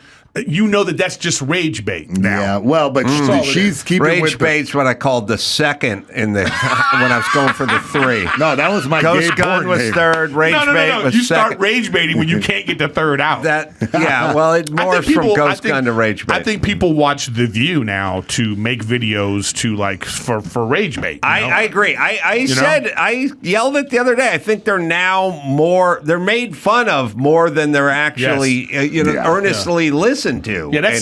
you know that's just rage bait now. Yeah, well, but she's keeping rage bait's what I called the second in the when I was going for the 3. No, that was my Ghost Gun was third. Rage bait was you second. Start rage baiting when you can't get the third out. It morphs from Ghost Gun to rage bait. I think people watch The View now to make videos to like for rage bait. I agree. I yelled it the other day. I think they're now they're made fun of more than they're actually earnestly listened to. Yeah, that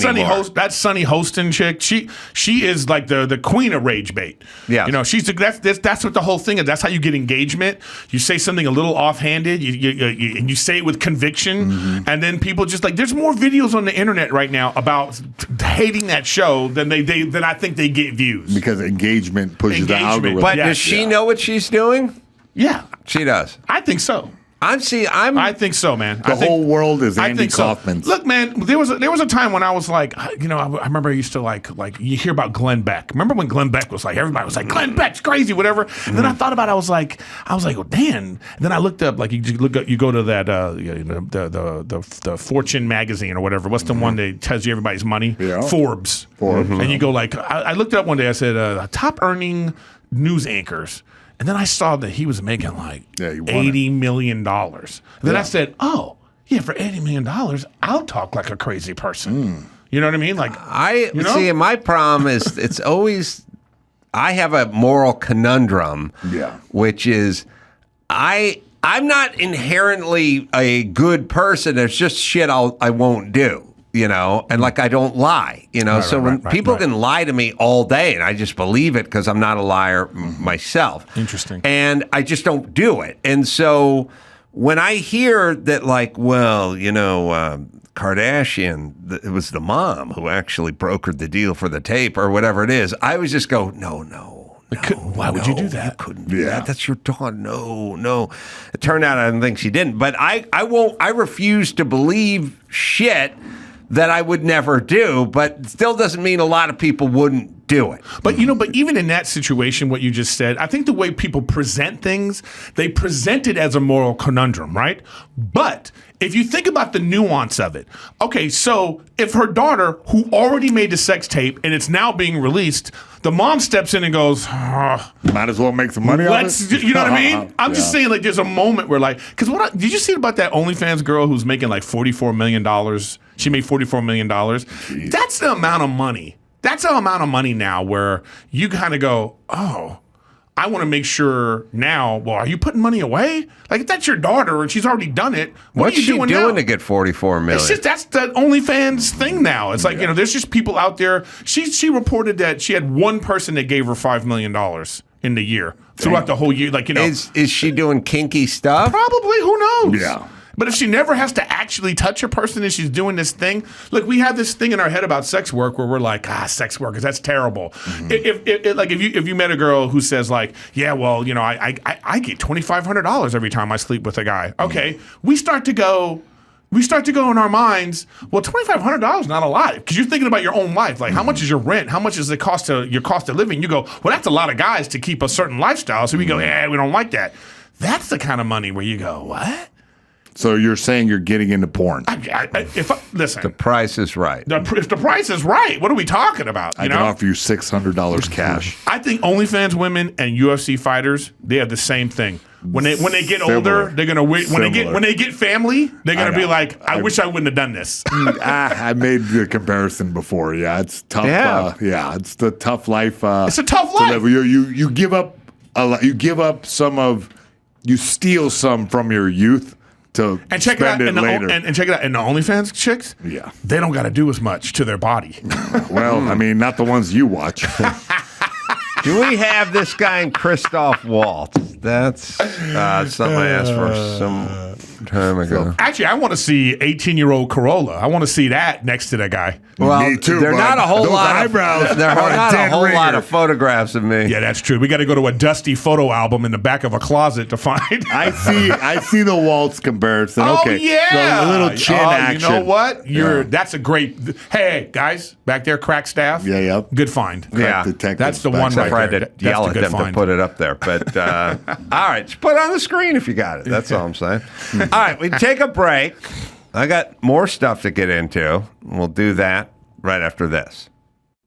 Sunny Hostin chick. She is like the queen of rage bait. Yeah, she's that's what the whole thing is. That's how you get engagement. You say something a little offhanded, and you say it with conviction, and then people just like. There's more videos on the internet right now about hating that show than I think they get views because engagement pushes the algorithm. But does she know what she's doing? Yeah, she does. I think so. I think so, man. The whole world is Andy Kaufman's. Look, man, there was a time when I was like, I remember I used to like you hear about Glenn Beck. Remember when Glenn Beck was like, everybody was like, Glenn Beck's crazy, whatever. And then I thought about it. I was like, oh, damn. And then I looked up, like, you go to that the Fortune magazine or whatever. What's the one that tells you everybody's money? Yeah. Forbes. And you go like, I looked it up one day. I said top earning news anchors. And then I saw that he was making like $80 million. Then I said, oh, yeah, for $80 million, I'll talk like a crazy person. You know what I mean? Like see, my problem is it's always I have a moral conundrum, which is I'm not inherently a good person. There's just shit I won't do. And like I don't lie, so when people can lie to me all day and I just believe it because I'm not a liar myself. Interesting. And I just don't do it. And so when I hear that, like, well, Kardashian, it was the mom who actually brokered the deal for the tape or whatever it is, I always just go, no. Why would you do that? You couldn't do that. That's your daughter. No. It turned out I don't think she didn't. But I refuse to believe shit that I would never do, but it still doesn't mean a lot of people wouldn't do it. But even in that situation, what you just said, I think the way people present things, they present it as a moral conundrum, right? But if you think about the nuance of it, okay, so if her daughter, who already made the sex tape and it's now being released, the mom steps in and goes, might as well make some money on it. You know what I mean? I'm just saying, like, there's a moment where, like, because did you see about that OnlyFans girl who's making like $44 million? She made $44 million. Jeez. That's the amount of money. That's the amount of money now where you kind of go, oh, I want to make sure now, well, are you putting money away? Like, if that's your daughter and she's already done it, what's she doing now? To get $44 million? It's just, that's the OnlyFans thing now. It's like, there's just people out there. She reported that she had one person that gave her $5 million in the year, throughout the whole year. Like, Is she doing kinky stuff? Probably, who knows? Yeah. But if she never has to actually touch a person and she's doing this thing, look, we have this thing in our head about sex work where we're like, sex workers, that's terrible. If you met a girl who says like, yeah, well, I get $2,500 every time I sleep with a guy. Okay, we start to go in our minds, well, $2,500 is not a lot because you're thinking about your own life. Like, how much is your rent? How much is the cost of your cost of living? You go, well, that's a lot of guys to keep a certain lifestyle. So we go, we don't like that. That's the kind of money where you go, what? So you're saying you're getting into porn? Listen, the price is right. If the price is right, what are we talking about? I can offer you $600 cash. I think OnlyFans women and UFC fighters, they have the same thing. When they get older, they're gonna when they get family, they're gonna be like, I wish I wouldn't have done this. I made the comparison before. Yeah, it's tough. It's the tough life. It's a tough life. You give up a lot. You give up you steal some from your youth. And check it out. And check it out. And the OnlyFans chicks, they don't got to do as much to their body. Well, I mean, not the ones you watch. Do we have this guy in Christoph Waltz? That's something I asked for some time ago. Actually, I want to see 18-year-old Carolla. I want to see that next to that guy. Well, me too. They're not a whole lot. Eyebrows there are not a whole lot of photographs of me. Yeah, that's true. We got to go to a dusty photo album in the back of a closet to find. I see the Waltz comparison. Oh, okay, yeah, a little chin action. You know what? That's a great. Hey, guys, back there, crack staff. Yeah. Good find. That's the one right tried there. to yell at them to put it up there, but all right, just put it on the screen if you got it. That's all I'm saying. All right, we take a break. I got more stuff to get into. We'll do that right after this.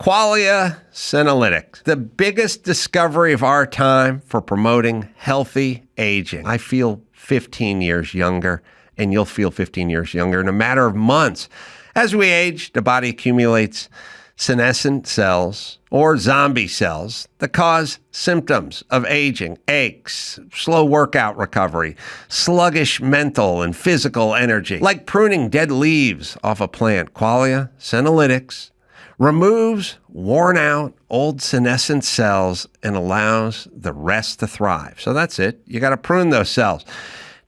Qualia Senolytics, the biggest discovery of our time for promoting healthy aging. I feel 15 years younger, and you'll feel 15 years younger in a matter of months. As we age, the body accumulates senescent cells or zombie cells that cause symptoms of aging, aches, slow workout recovery, sluggish mental and physical energy. Like pruning dead leaves off a plant, Qualia Senolytics removes worn out old senescent cells and allows the rest to thrive. So that's it. You got to prune those cells.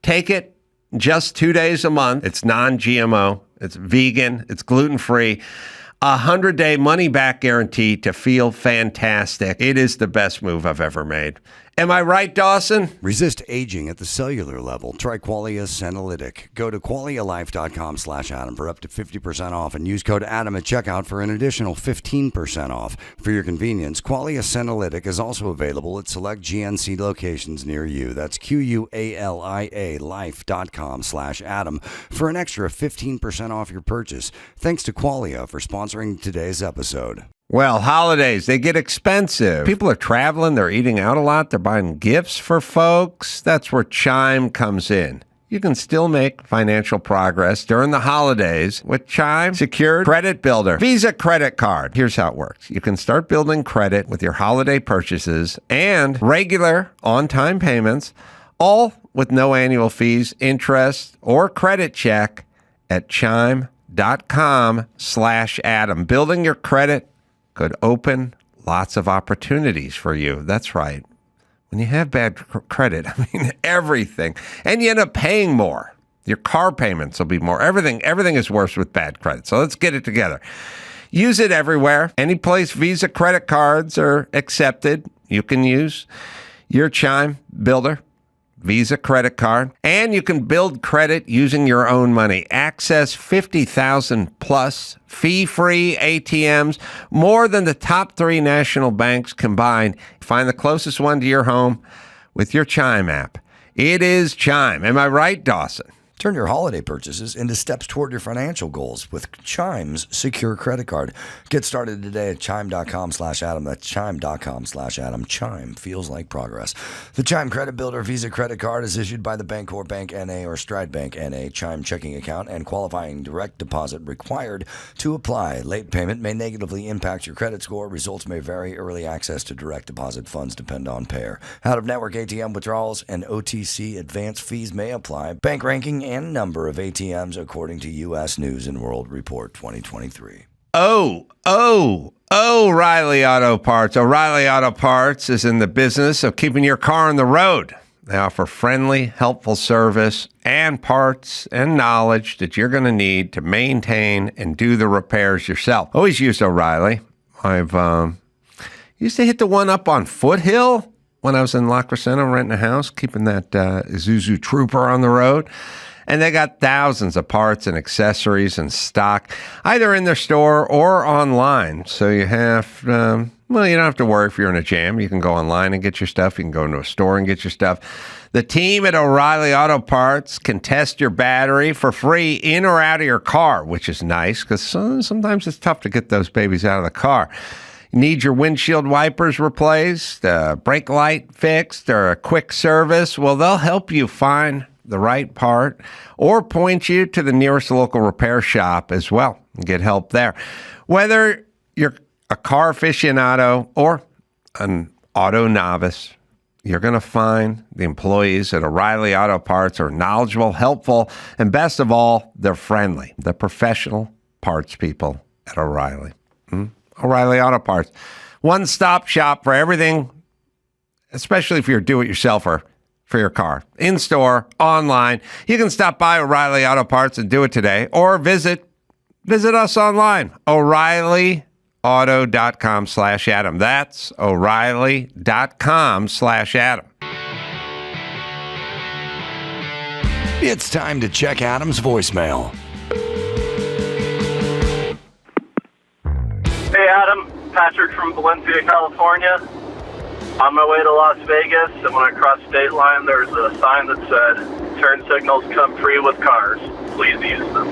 Take it just 2 days a month. It's non-GMO. It's vegan. It's gluten-free. 100-day money-back guarantee to feel fantastic. It is the best move I've ever made. Am I right, Dawson? Resist aging at the cellular level. Try Qualia Senolytic. Go to qualialife.com/Adam for up to 50% off and use code Adam at checkout for an additional 15% off. For your convenience, Qualia Senolytic is also available at select GNC locations near you. That's QUALIA life.com/Adam for an extra 15% off your purchase. Thanks to Qualia for sponsoring today's episode. Well, holidays, they get expensive. People are traveling, they're eating out a lot, they're buying gifts for folks. That's where Chime comes in. You can still make financial progress during the holidays with Chime Secured Credit Builder Visa Credit Card. Here's how it works. You can start building credit with your holiday purchases and regular on-time payments, all with no annual fees, interest, or credit check at chime.com/Adam. Building your credit could open lots of opportunities for you. That's right. When you have bad credit, I mean, everything. And you end up paying more. Your car payments will be more. Everything is worse with bad credit. So let's get it together. Use it everywhere. Any place Visa credit cards are accepted, you can use your Chime Builder Visa credit card, and you can build credit using your own money. Access 50,000 plus fee-free ATMs, more than the top 3 national banks combined. Find the closest one to your home with your Chime app. It is Chime. Am I right, Dawson? Turn your holiday purchases into steps toward your financial goals with Chime's secure credit card. Get started today at chime.com/Adam. That's chime.com/Adam. Chime feels like progress. The Chime Credit Builder Visa Credit Card is issued by the Bancorp Bank N.A. or Stride Bank N.A. Chime checking account and qualifying direct deposit required to apply. Late payment may negatively impact your credit score. Results may vary. Early access to direct deposit funds depend on payer. Out-of-network ATM withdrawals and OTC advance fees may apply. Bank ranking and number of ATMs according to U.S. News and World Report 2023. O'Reilly Auto Parts. O'Reilly Auto Parts is in the business of keeping your car on the road. They offer friendly, helpful service and parts and knowledge that you're going to need to maintain and do the repairs yourself. Always used O'Reilly. I've used to hit the one up on Foothill when I was in La Crescenta renting a house, keeping that Isuzu Trooper on the road. And they got thousands of parts and accessories in stock, either in their store or online. So you have, you don't have to worry if you're in a jam. You can go online and get your stuff. You can go into a store and get your stuff. The team at O'Reilly Auto Parts can test your battery for free in or out of your car, which is nice because sometimes it's tough to get those babies out of the car. You need your windshield wipers replaced, brake light fixed, or a quick service. Well, they'll help you find the right part or point you to the nearest local repair shop as well and get help there. Whether you're a car aficionado or an auto novice, you're going to find the employees at O'Reilly Auto Parts are knowledgeable, helpful, and best of all, they're friendly. They're professional parts people at O'Reilly. O'Reilly Auto Parts. One-stop shop for everything, especially if you're a do-it-yourselfer for your car. In-store, online. You can stop by O'Reilly Auto Parts and do it today, or visit us online, O'ReillyAuto.com/Adam. That's O'Reilly.com/Adam. It's time to check Adam's voicemail. Hey Adam, Patrick from Valencia, California. On my way to Las Vegas, and when I crossed state line, there's a sign that said, "Turn signals come free with cars. Please use them."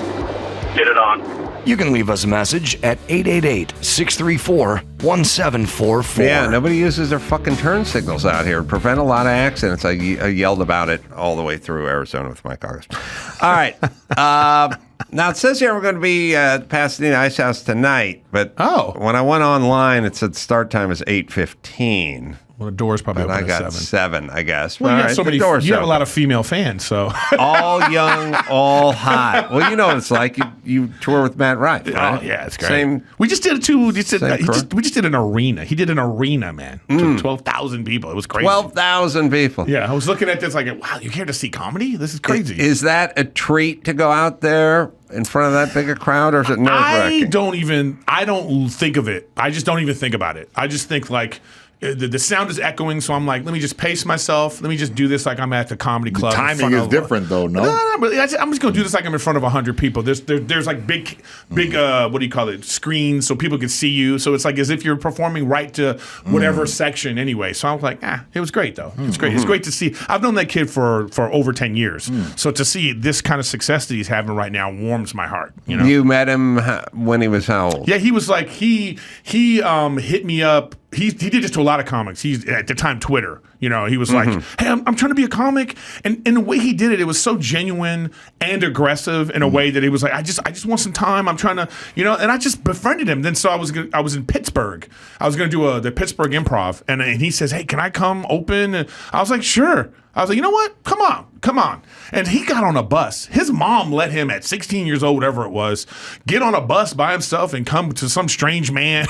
Get it on. You can leave us a message at 888-634-1744. Yeah, nobody uses their fucking turn signals out here. Prevent a lot of accidents. I yelled about it all the way through Arizona with Mike August. All right. Now, it says here we're going to be at the Pasadena Ice House tonight, but when I went online, it said start time is 8:15. Well, the door's probably open I got at 7, I guess. Well, you have so many. You have a lot of of female fans, so all young, all hot. Well, you know what it's like. You tour with Matt Rife, right? Oh yeah, it's great. Same. We just did it too. We just did an arena. He did an arena, man. 12,000 people. It was crazy. 12,000 people. Yeah, I was looking at this like, wow, you here to see comedy? This is crazy. Is that a treat to go out there in front of that big a crowd, or is it nerve-wracking? I don't think of it. I just don't even think about it. I just think like, the sound is echoing, so I'm like, let me just pace myself. Let me just do this like I'm at the comedy club. The timing is different, though, no? No, but I'm just going to do this like I'm in front of 100 people. There's like big, what do you call it, screens so people can see you. So it's like as if you're performing right to whatever section anyway. So I was like, it was great, though. It's great. It's great to see. I've known that kid for over 10 years. So to see this kind of success that he's having right now warms my heart. You know? You met him when he was how old? Yeah, he was like, he hit me up. He did this to a lot of comics. He's at the time Twitter. You know, he was like, "Hey, I'm trying to be a comic," and the way he did it, it was so genuine and aggressive in a way that he was like, "I just want some time. I'm trying to, you know," and I just befriended him. Then so I was in Pittsburgh. I was going to do the Pittsburgh Improv, and he says, "Hey, can I come open?" And I was like, "Sure." I was like, "You know what? Come on." And he got on a bus. His mom let him at 16 years old, whatever it was, get on a bus by himself and come to some strange man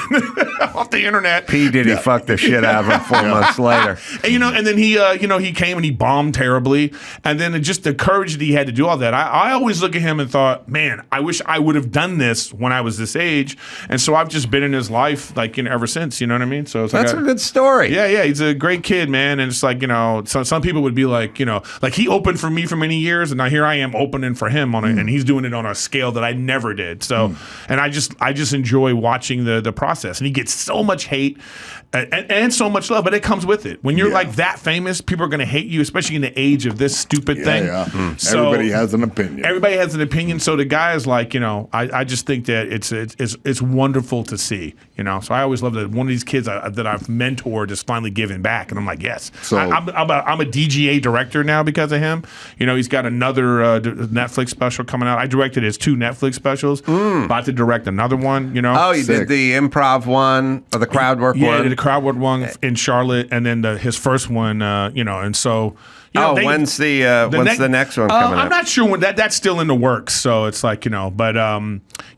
off the internet. P. Diddy fucked the shit out of him 4 months later. And, and then he came and he bombed terribly. And then just the courage that he had to do all that. I always look at him and thought, man, I wish I would have done this when I was this age. And so I've just been in his life ever since. You know what I mean? So it's that's a good story. Yeah. He's a great kid, man. And it's like, some people would be like, like he opened for me for many years, and now here I am opening for him and he's doing it on a scale that I never did. So, and I just enjoy watching the process. And he gets so much hate and so much love, but it comes with it. When you're like that famous, people are going to hate you, especially in the age of this stupid thing. Yeah. So everybody has an opinion. Everybody has an opinion. So the guy is like, I just think that it's wonderful to see. So I always love that one of these kids that I've mentored is finally giving back, and I'm like, yes. So I'm a DGA director now because of him. He's got another Netflix special coming out. I directed his 2 Netflix specials. About to direct another one. Oh, you did the improv one or the crowd work one? Yeah, I did the crowd work one in Charlotte, and then his first one. And so. When's the next one coming up? I'm not sure when that's still in the works. So it's like, but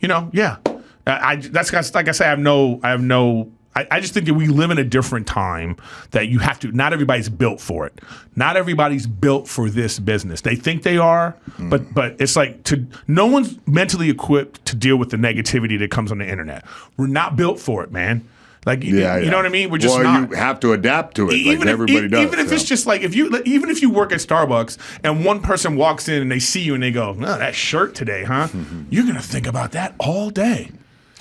yeah. That's like I say, I have no. I just think that we live in a different time that you have to. Not everybody's built for it. Not everybody's built for this business. They think they are, but it's like no one's mentally equipped to deal with the negativity that comes on the internet. We're not built for it, man. Like you know what I mean? We're just not. You have to adapt to it, everybody does. Even if it's just like even if you work at Starbucks and one person walks in and they see you and they go, "No, that shirt today, huh?" You're gonna think about that all day.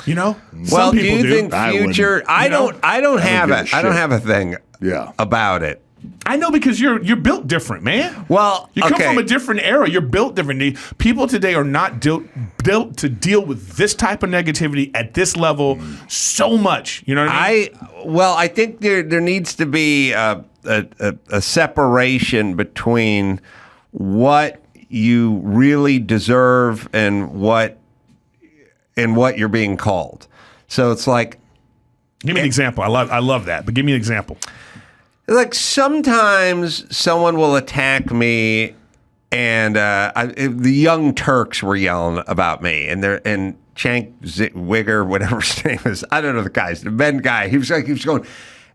Well, do you think future? I don't have a thing about it. I know, because you're built different, man. Well, you come from a different era. You're built differently. People today are not built to deal with this type of negativity at this level so much. You know what I mean? I think there needs to be a separation between what you really deserve and what you're being called. So it's like, give me an example. I love that, but give me an example. Like sometimes someone will attack me, and the Young Turks were yelling about me, and Cenk Wigger, whatever his name is, I don't know the guy's the Ben guy. He was going,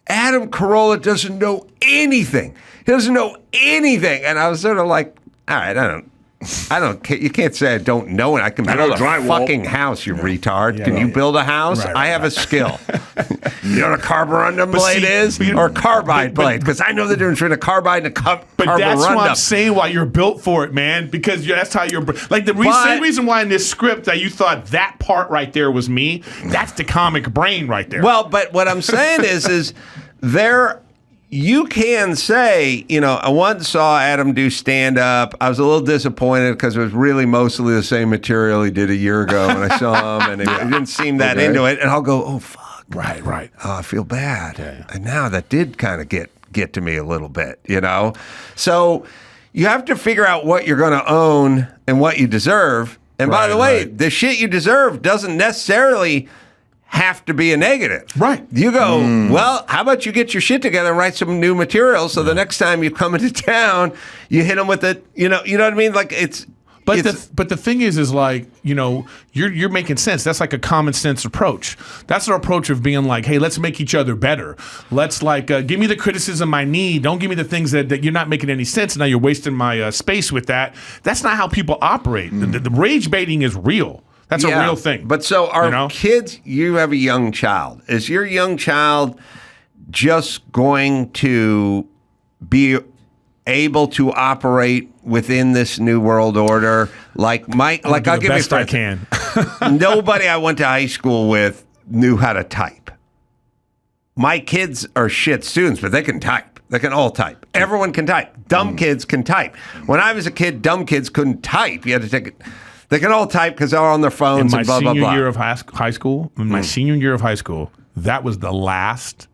Adam Carolla doesn't know anything. He doesn't know anything, and I was sort of like, all right, I don't. You can't say I don't know it. I can build a fucking house, you retard. Yeah, can you build a house? I have a skill. You know what a carborundum blade is? Or a carbide blade? Because I know the difference between a carbide and a carborundum. But that's why I'm saying why you're built for it, man. Because that's how you're... Like the same reason why in this script that you thought that part right there was me, that's the comic brain right there. Well, but what I'm saying is there... You can say, I once saw Adam do stand-up. I was a little disappointed because it was really mostly the same material he did a year ago when I saw him, and he didn't seem that into it. And I'll go, oh, fuck. Right. Oh, I feel bad. Yeah. And now that did kind of get to me a little bit, So you have to figure out what you're going to own and what you deserve. And by the way, the shit you deserve doesn't necessarily have to be a negative. Right. You go, well, how about you get your shit together and write some new material so the next time you come into town, you hit them with it, you know what I mean? Like But the thing is like, you're making sense. That's like a common sense approach. That's our approach of being like, hey, let's make each other better. Let's give me the criticism I need. Don't give me the things that you're not making any sense. Now you're wasting my space with that. That's not how people operate. The rage baiting is real. That's a real thing. But so our kids, you have a young child. Is your young child, just going to be able to operate within this new world order? Like I'll give you best I can. Nobody I went to high school with knew how to type. My kids are shit students, but they can type. They can all type. Everyone can type. Dumb kids can type. When I was a kid, dumb kids couldn't type. You had to take it. They can all type because they're on their phones and blah, blah, blah. In my senior year of high school, that was the last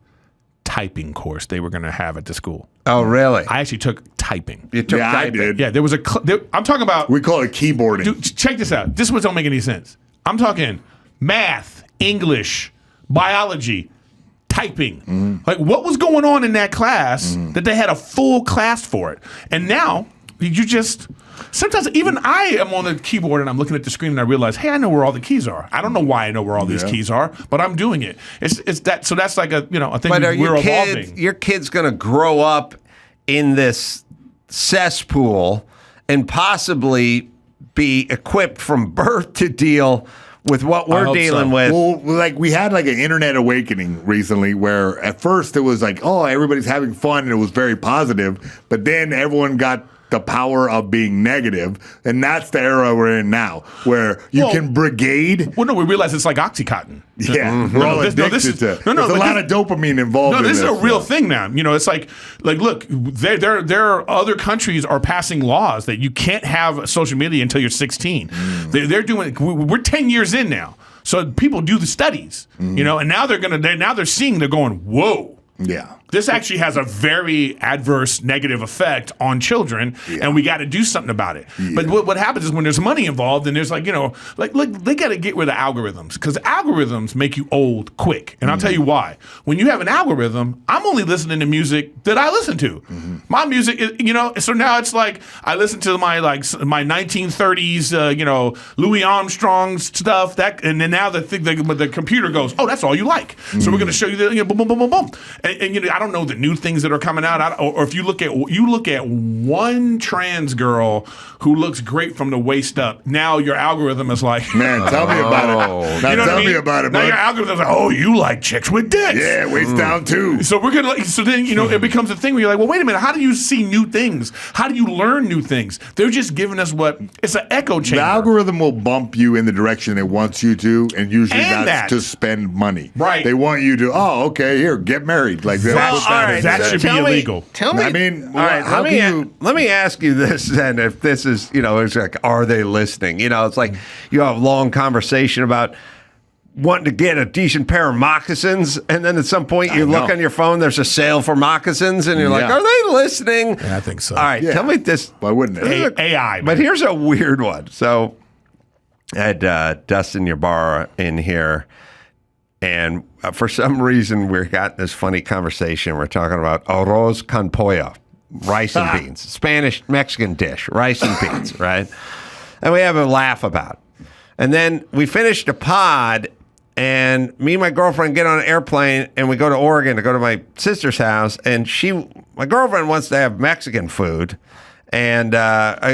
typing course they were going to have at the school. Oh, really? I actually took typing. You took typing? I did. Yeah, there was I'm talking about... We call it keyboarding. Dude, check this out. This one don't make any sense. I'm talking math, English, biology, typing. Like, what was going on in that class that they had a full class for it? And now, you just... Sometimes even I am on the keyboard and I'm looking at the screen and I realize, hey, I know where all the keys are. I don't know why I know where all these keys are, but I'm doing it. It's that. So that's like a thing we're evolving. Your kid's going to grow up in this cesspool and possibly be equipped from birth to deal with what we're dealing with. Well, like we had like an internet awakening recently where at first it was like, oh, everybody's having fun and it was very positive, but then everyone got the power of being negative, and that's the era we're in now, where you can brigade. Well, no, we realize it's like Oxycontin. Yeah, we're all addicted to it. There's a lot of dopamine involved. No, in this is a real thing now. It's like look, there are other countries are passing laws that you can't have social media until you're 16. They're doing. We're 10 years in now, so people do the studies. And now they're seeing. They're going, whoa. Yeah. This actually has a very adverse negative effect on children, and we got to do something about it. But what happens is when there's money involved, and there's like they got to get rid of algorithms, because algorithms make you old quick. And I'll tell you why. When you have an algorithm, I'm only listening to music that I listen to. My music is, so now it's like I listen to my 1930s, Louis Armstrong stuff, and then now the computer goes, oh, that's all you like. So we're going to show you the boom, boom, boom, boom, boom. And I don't know the new things that are coming out. Or if you look at one trans girl who looks great from the waist up, now your algorithm is like, man, tell me about it. Now tell me about it. Now your algorithm is like, oh, you like chicks with dicks. Yeah, waist down too. So we're gonna. So then it becomes a thing where you're like, well, wait a minute. How do you see new things? How do you learn new things? They're just giving us it's an echo chamber. The algorithm will bump you in the direction it wants you to, and usually that's to spend money. Right. They want you to. Oh, okay, here, get married. Like that. That should be illegal. Tell me. I mean, all right. Let me ask you this then. If this is, it's like, are they listening? It's like you have a long conversation about wanting to get a decent pair of moccasins, and then at some point you look on your phone, there's a sale for moccasins, and you're like, are they listening? Yeah, I think so. All right, tell me this. Why wouldn't it? AI. Man. But here's a weird one. So I had Dustin Ybarra in here. And for some reason, we got this funny conversation. We're talking about arroz con pollo, rice and beans, Spanish Mexican dish, rice and beans, right? And we have a laugh about it. And then we finished a pod, and me and my girlfriend get on an airplane, and we go to Oregon to go to my sister's house. And my girlfriend wants to have Mexican food. And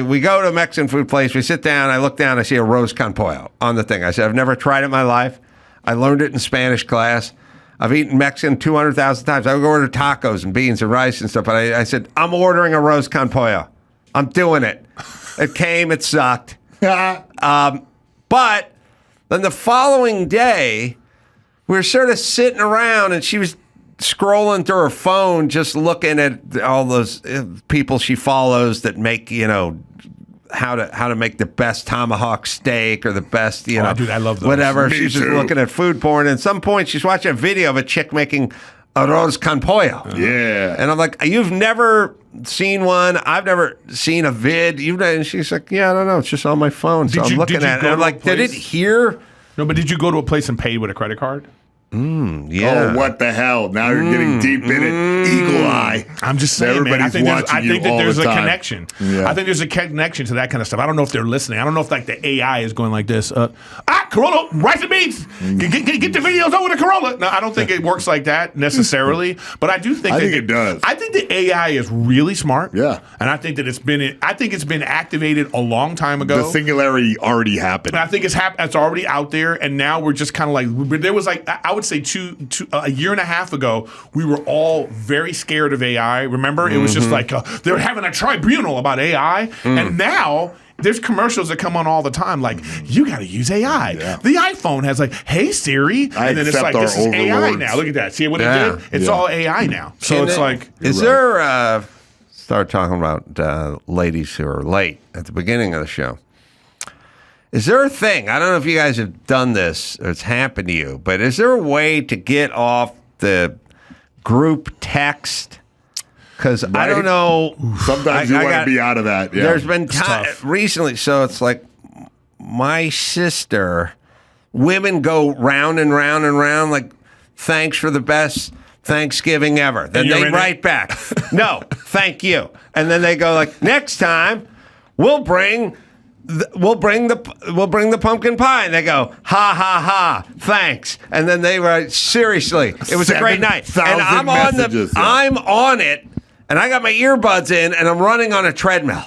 we go to a Mexican food place. We sit down. I look down. I see arroz con pollo on the thing. I said, I've never tried it in my life. I learned it in Spanish class. I've eaten Mexican 200,000 times. I would go order tacos and beans and rice and stuff. But I said, I'm ordering arroz con pollo. I'm doing it. It came. It sucked. But then the following day, we were sort of sitting around, and she was scrolling through her phone, just looking at all those people she follows that make, how to make the best tomahawk steak or the best, dude, I love those. Whatever. She's just looking at food porn. And at some point, she's watching a video of a chick making arroz con pollo. Yeah. And I'm like, you've never seen one? I've never seen a vid. And she's like, yeah, I don't know. It's just on my phone. So I'm looking at it. And I'm like, did it here? No, but did you go to a place and pay with a credit card? Yeah. Oh, what the hell? Now you're getting deep in it. Eagle eye. I'm just saying, everybody's man. watching I think that there's a connection. Yeah. I think there's a connection to that kind of stuff. I don't know if they're listening. I don't know if like the AI is going like this. Carolla, rice and beans. Get the videos over to Carolla. No, I don't think it works like that necessarily. But I do think it does. I think the AI is really smart. Yeah. And I think that it's been activated a long time ago. The singularity already happened. And I think it's already out there, and now we're just kind of like there was like I would would say a year and a half ago, we were all very scared of AI. Remember? It was just like they were having a tribunal about AI. And now there's commercials that come on all the time like, you got to use AI. Yeah. The iPhone has like, hey, Siri. And then it's like, this is AI now. Look at that. See what it did? It's all AI now. So it's like. Is there, start talking about ladies who are late at the beginning of the show. Is there a thing, I don't know if you guys have done this or it's happened to you, but is there a way to get off the group text? Because I don't know. Sometimes you want to be out of that. Yeah. There's been time recently, so it's like my sister, women go round and round and round, like, thanks for the best Thanksgiving ever. Then they write back, no, thank you. And then they go like, next time we'll bring the pumpkin pie. And they go, ha, ha, ha, thanks. And then they write, seriously, it was a great night. And I'm on it, and I got my earbuds in, and I'm running on a treadmill.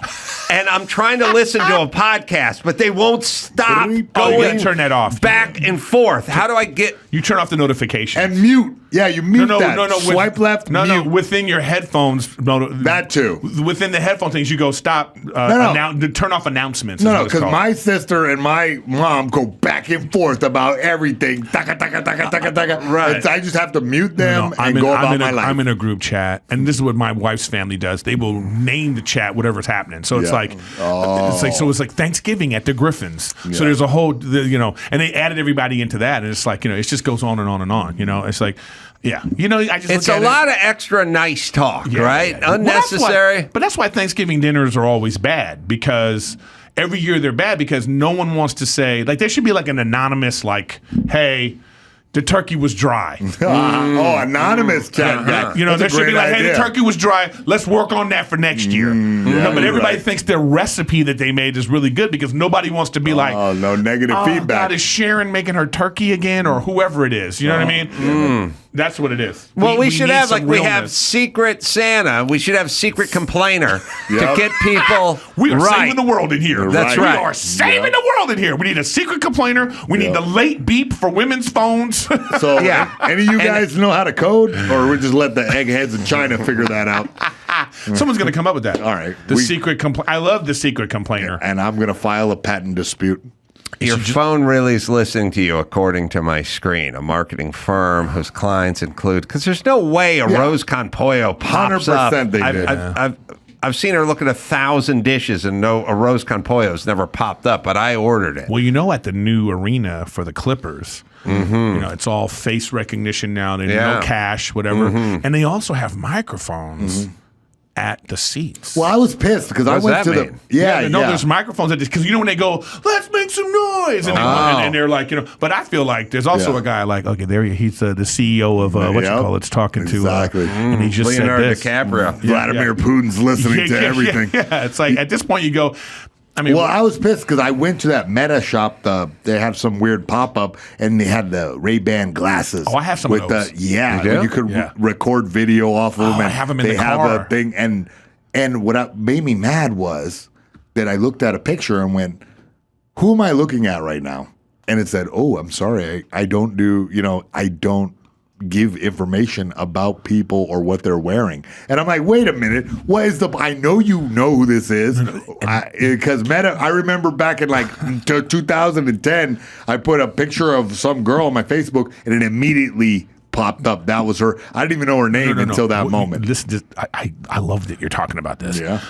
And I'm trying to listen to a podcast, but they won't stop going. You gotta turn that off. Back and forth. How do I get... You turn off the notification. And mute. Yeah, you mute that. No. Swipe left, mute. No, within your headphones. That too. Within the headphone things, you go stop, turn off announcements. No, because my sister and my mom go back and forth about everything. Taka, taka, taka, taka, taka. Right. I just have to mute them and go about my life. I'm in a group chat, and this is what my wife's family does. They will name the chat whatever's happening. So it's it's like Thanksgiving at the Griffins. Yeah. So there's a whole, and they added everybody into that, and it's like, it just goes on and on and on. It's like, yeah, I just. It's a lot of extra nice talk, right? Yeah. Unnecessary. But that's why Thanksgiving dinners are always bad, because every year they're bad because no one wants to say, like, there should be like an anonymous, like, hey, the turkey was dry. Anonymous chat. There should be like, hey, the turkey was dry. Let's work on that for next year. But everybody thinks their recipe that they made is really good because nobody wants to be like, no negative feedback. God, is Sharon making her turkey again, or whoever it is? You know what I mean? That's what it is. Well, we should have, like, we have Secret Santa. We should have Secret Complainer to get people We are saving the world in here. That's right. We are saving the world in here. We need a Secret Complainer. We need the late beep for women's phones. So, any of you guys know how to code, or we just let the eggheads in China figure that out? Someone's going to come up with that. All right. Secret complainer. I love the Secret Complainer. And I'm going to file a patent dispute. Your phone really is listening to you, according to my screen. A marketing firm whose clients include, because there's no way a Rose con Pollo pops 100% up. I've seen her look at 1,000 dishes and a Rose con Pollo's never popped up, but I ordered it. Well, at the new arena for the Clippers, it's all face recognition now. They no cash, whatever, and they also have microphones at the seats. Well, I was pissed because I went to the there's microphones at this, because when they go, let's make some noise, and they're like, but I feel like there's also a guy like, okay, there he's the CEO of it's talking to and he just Leonardo said this. DiCaprio. Vladimir Putin's listening to everything. Yeah, it's like at this point you go, I was pissed because I went to that Meta shop. They had some weird pop-up, and they had the Ray-Ban glasses. Oh, I have some of those. You could record video off of them. I have them in the car. They have a thing, and what made me mad was that I looked at a picture and went, who am I looking at right now? And it said, oh, I'm sorry, I don't give information about people or what they're wearing. And I'm like, wait a minute, what is I know you know who this is. Because Meta, I remember back in like 2010, I put a picture of some girl on my Facebook and it immediately popped up. That was her. I didn't even know her name until that moment. I love that you're talking about this. Yeah.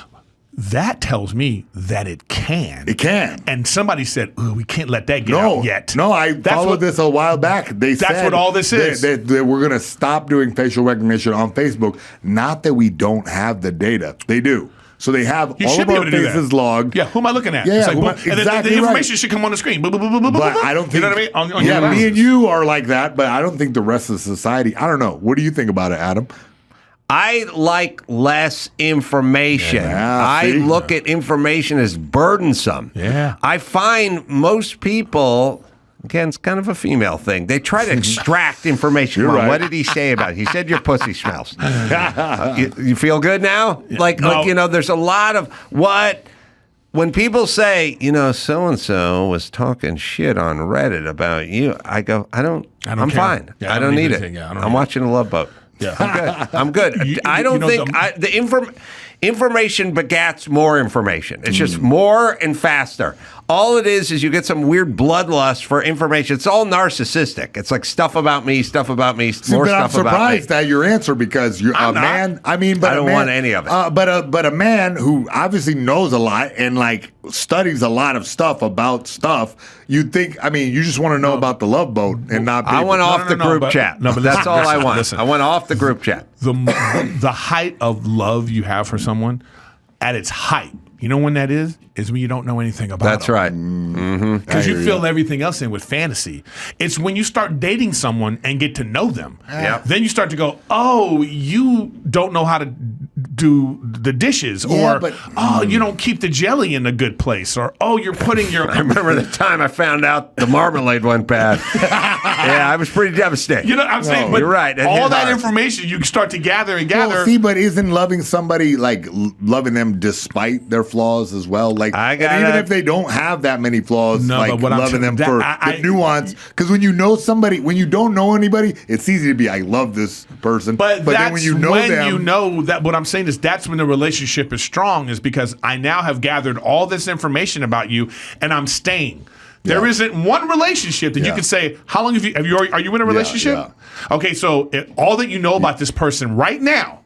That tells me that it can. It can. And somebody said, we can't let that get out yet. No, I followed this a while back. That's what all this is. That we're going to stop doing facial recognition on Facebook. Not that we don't have the data. They do. So they have all of our faces logged. Yeah, who am I looking at? Yeah, the information should come on the screen. But I don't think, you know what I mean? Me and you are like that, but I don't think the rest of society, I don't know. What do you think about it, Adam? I like less information. I look at information as burdensome. Yeah. I find most people, again, it's kind of a female thing, they try to extract information. Come on, what did he say about it? He said your pussy smells. You feel good now? There's a lot of when people say, so-and-so was talking shit on Reddit about you, I go, I don't I'm fine. Yeah, I don't need it. anything. Yeah, I'm watching The Love Boat. Yeah, I'm good. I don't think information begats more information. It's just more and faster. All it is you get some weird bloodlust for information. It's all narcissistic. It's like stuff about me, more stuff about me. I'm surprised at your answer because you're a man. I mean, but I don't want any of it. But a man who obviously knows a lot and like studies a lot of stuff about stuff. You'd think. I mean, you just want to know about The Love Boat and not. People. I went off the group chat. No, but that's all I want. Listen. I went off the group chat. The height of love you have for someone, at its height, you know when that is when you don't know anything about That's them. Right. Because you fill everything else in with fantasy. It's when you start dating someone and get to know them. Yeah. Then you start to go, oh, you don't know how to do the dishes, or you don't keep the jelly in a good place, or you're putting your. I remember the time I found out the marmalade went bad. Yeah, I was pretty devastated. You know what I'm saying? But you're right. All that information you start to gather and gather. Well, see, but isn't loving somebody like loving them despite their flaws as well? Like, and even if they don't have that many flaws, like loving them for the nuance. Because when you know somebody, when you don't know anybody, it's easy to be, I love this person. But then when you know them, you know that. What I'm saying is that's when the relationship is strong, is because I now have gathered all this information about you and I'm staying. There isn't one relationship that you can say, how long are you in a relationship? Yeah. Okay, so all that you know about this person right now,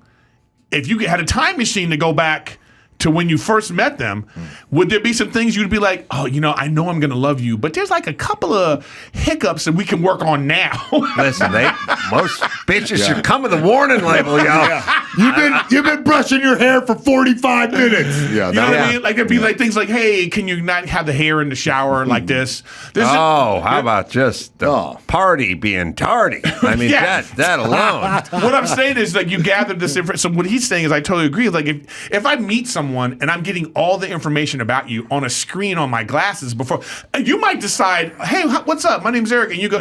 if you had a time machine to go back to when you first met them, would there be some things you'd be like, oh, I know I'm going to love you, but there's like a couple of hiccups that we can work on now. Listen, most bitches should come with a warning label, yo. Yeah. You've been brushing your hair for 45 minutes. Yeah, you know what I mean? Like there'd be like things like, hey, can you not have the hair in the shower like this? How about just the party being tardy? I mean, that alone. What I'm saying is like you gathered this information. So what he's saying is I totally agree. Like if I meet someone and I'm getting all the information about you on a screen on my glasses before, you might decide, hey, what's up? My name's Eric. And you go,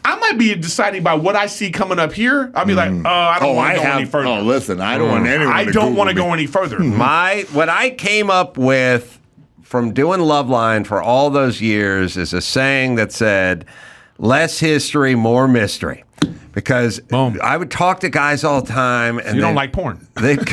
I might be deciding by what I see coming up here. I'll be like, I don't want to go any further. Oh, listen, I don't want anyone I don't want to go any further. What I came up with from doing Loveline for all those years is a saying that said, less history, more mystery. Because I would talk to guys all the time. And you don't like porn. They'd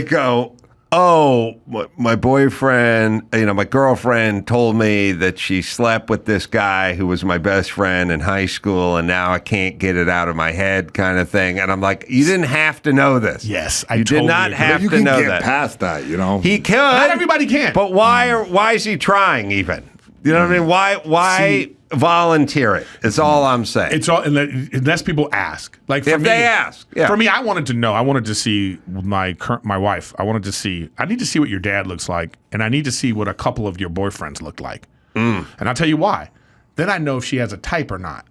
go, oh, my boyfriend, my girlfriend told me that she slept with this guy who was my best friend in high school, and now I can't get it out of my head, kind of thing. And I'm like, you didn't have to know this. Yes, you did not have to know that. You can get past that, He could. Not everybody can. But why is he trying even? You know what I mean? Why volunteer it? It's all I'm saying. It's all unless people ask. Like for if they ask. Yeah. For me, I wanted to know. I wanted to see my wife. I need to see what your dad looks like, and I need to see what a couple of your boyfriends look like. And I'll tell you why. Then I know if she has a type or not.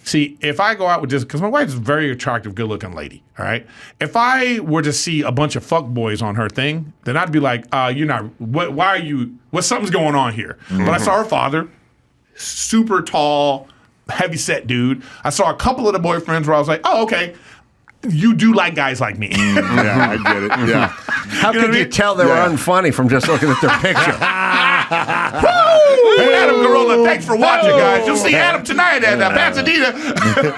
See, if I go out with this, because my wife's a very attractive, good-looking lady, all right? If I were to see a bunch of fuck boys on her thing, then I'd be like, you're not, why are you, something's going on here. But I saw her father, super tall, heavy-set dude. I saw a couple of the boyfriends where I was like, oh, okay, you do like guys like me. Yeah, I get it. Yeah. How could you tell they were unfunny from just looking at their picture? Woo! Adam Carolla, thanks for watching, guys. You'll see Adam tonight at Pasadena.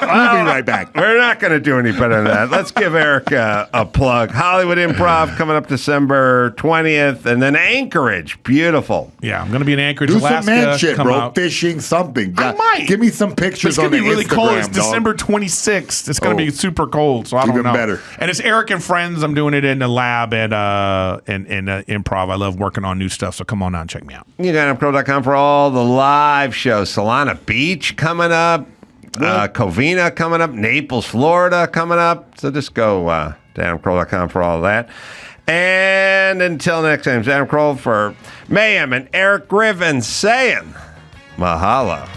I'll be right back. We're not going to do any better than that. Let's give Eric a plug. Hollywood Improv coming up December 20th, and then Anchorage. Beautiful. Yeah, I'm going to be in Anchorage, do Alaska. Do some man shit, bro. Out. Fishing, something. I might. Give me some pictures on the Instagram, It's going to be really cold. It's dog. December 26th. It's going to be super cold, so I don't know. Better. And it's Eric and Friends. I'm doing it in the lab at in Improv. I love working on new stuff, so come on out and check me out. UnitedHealthcare.com for all the live shows. Solana Beach coming up. Covina coming up. Naples, Florida coming up. So just go to AdamCroll.com for all of that. And until next time, it's Adam Kroll for Mayhem and Erik Griffin saying mahalo.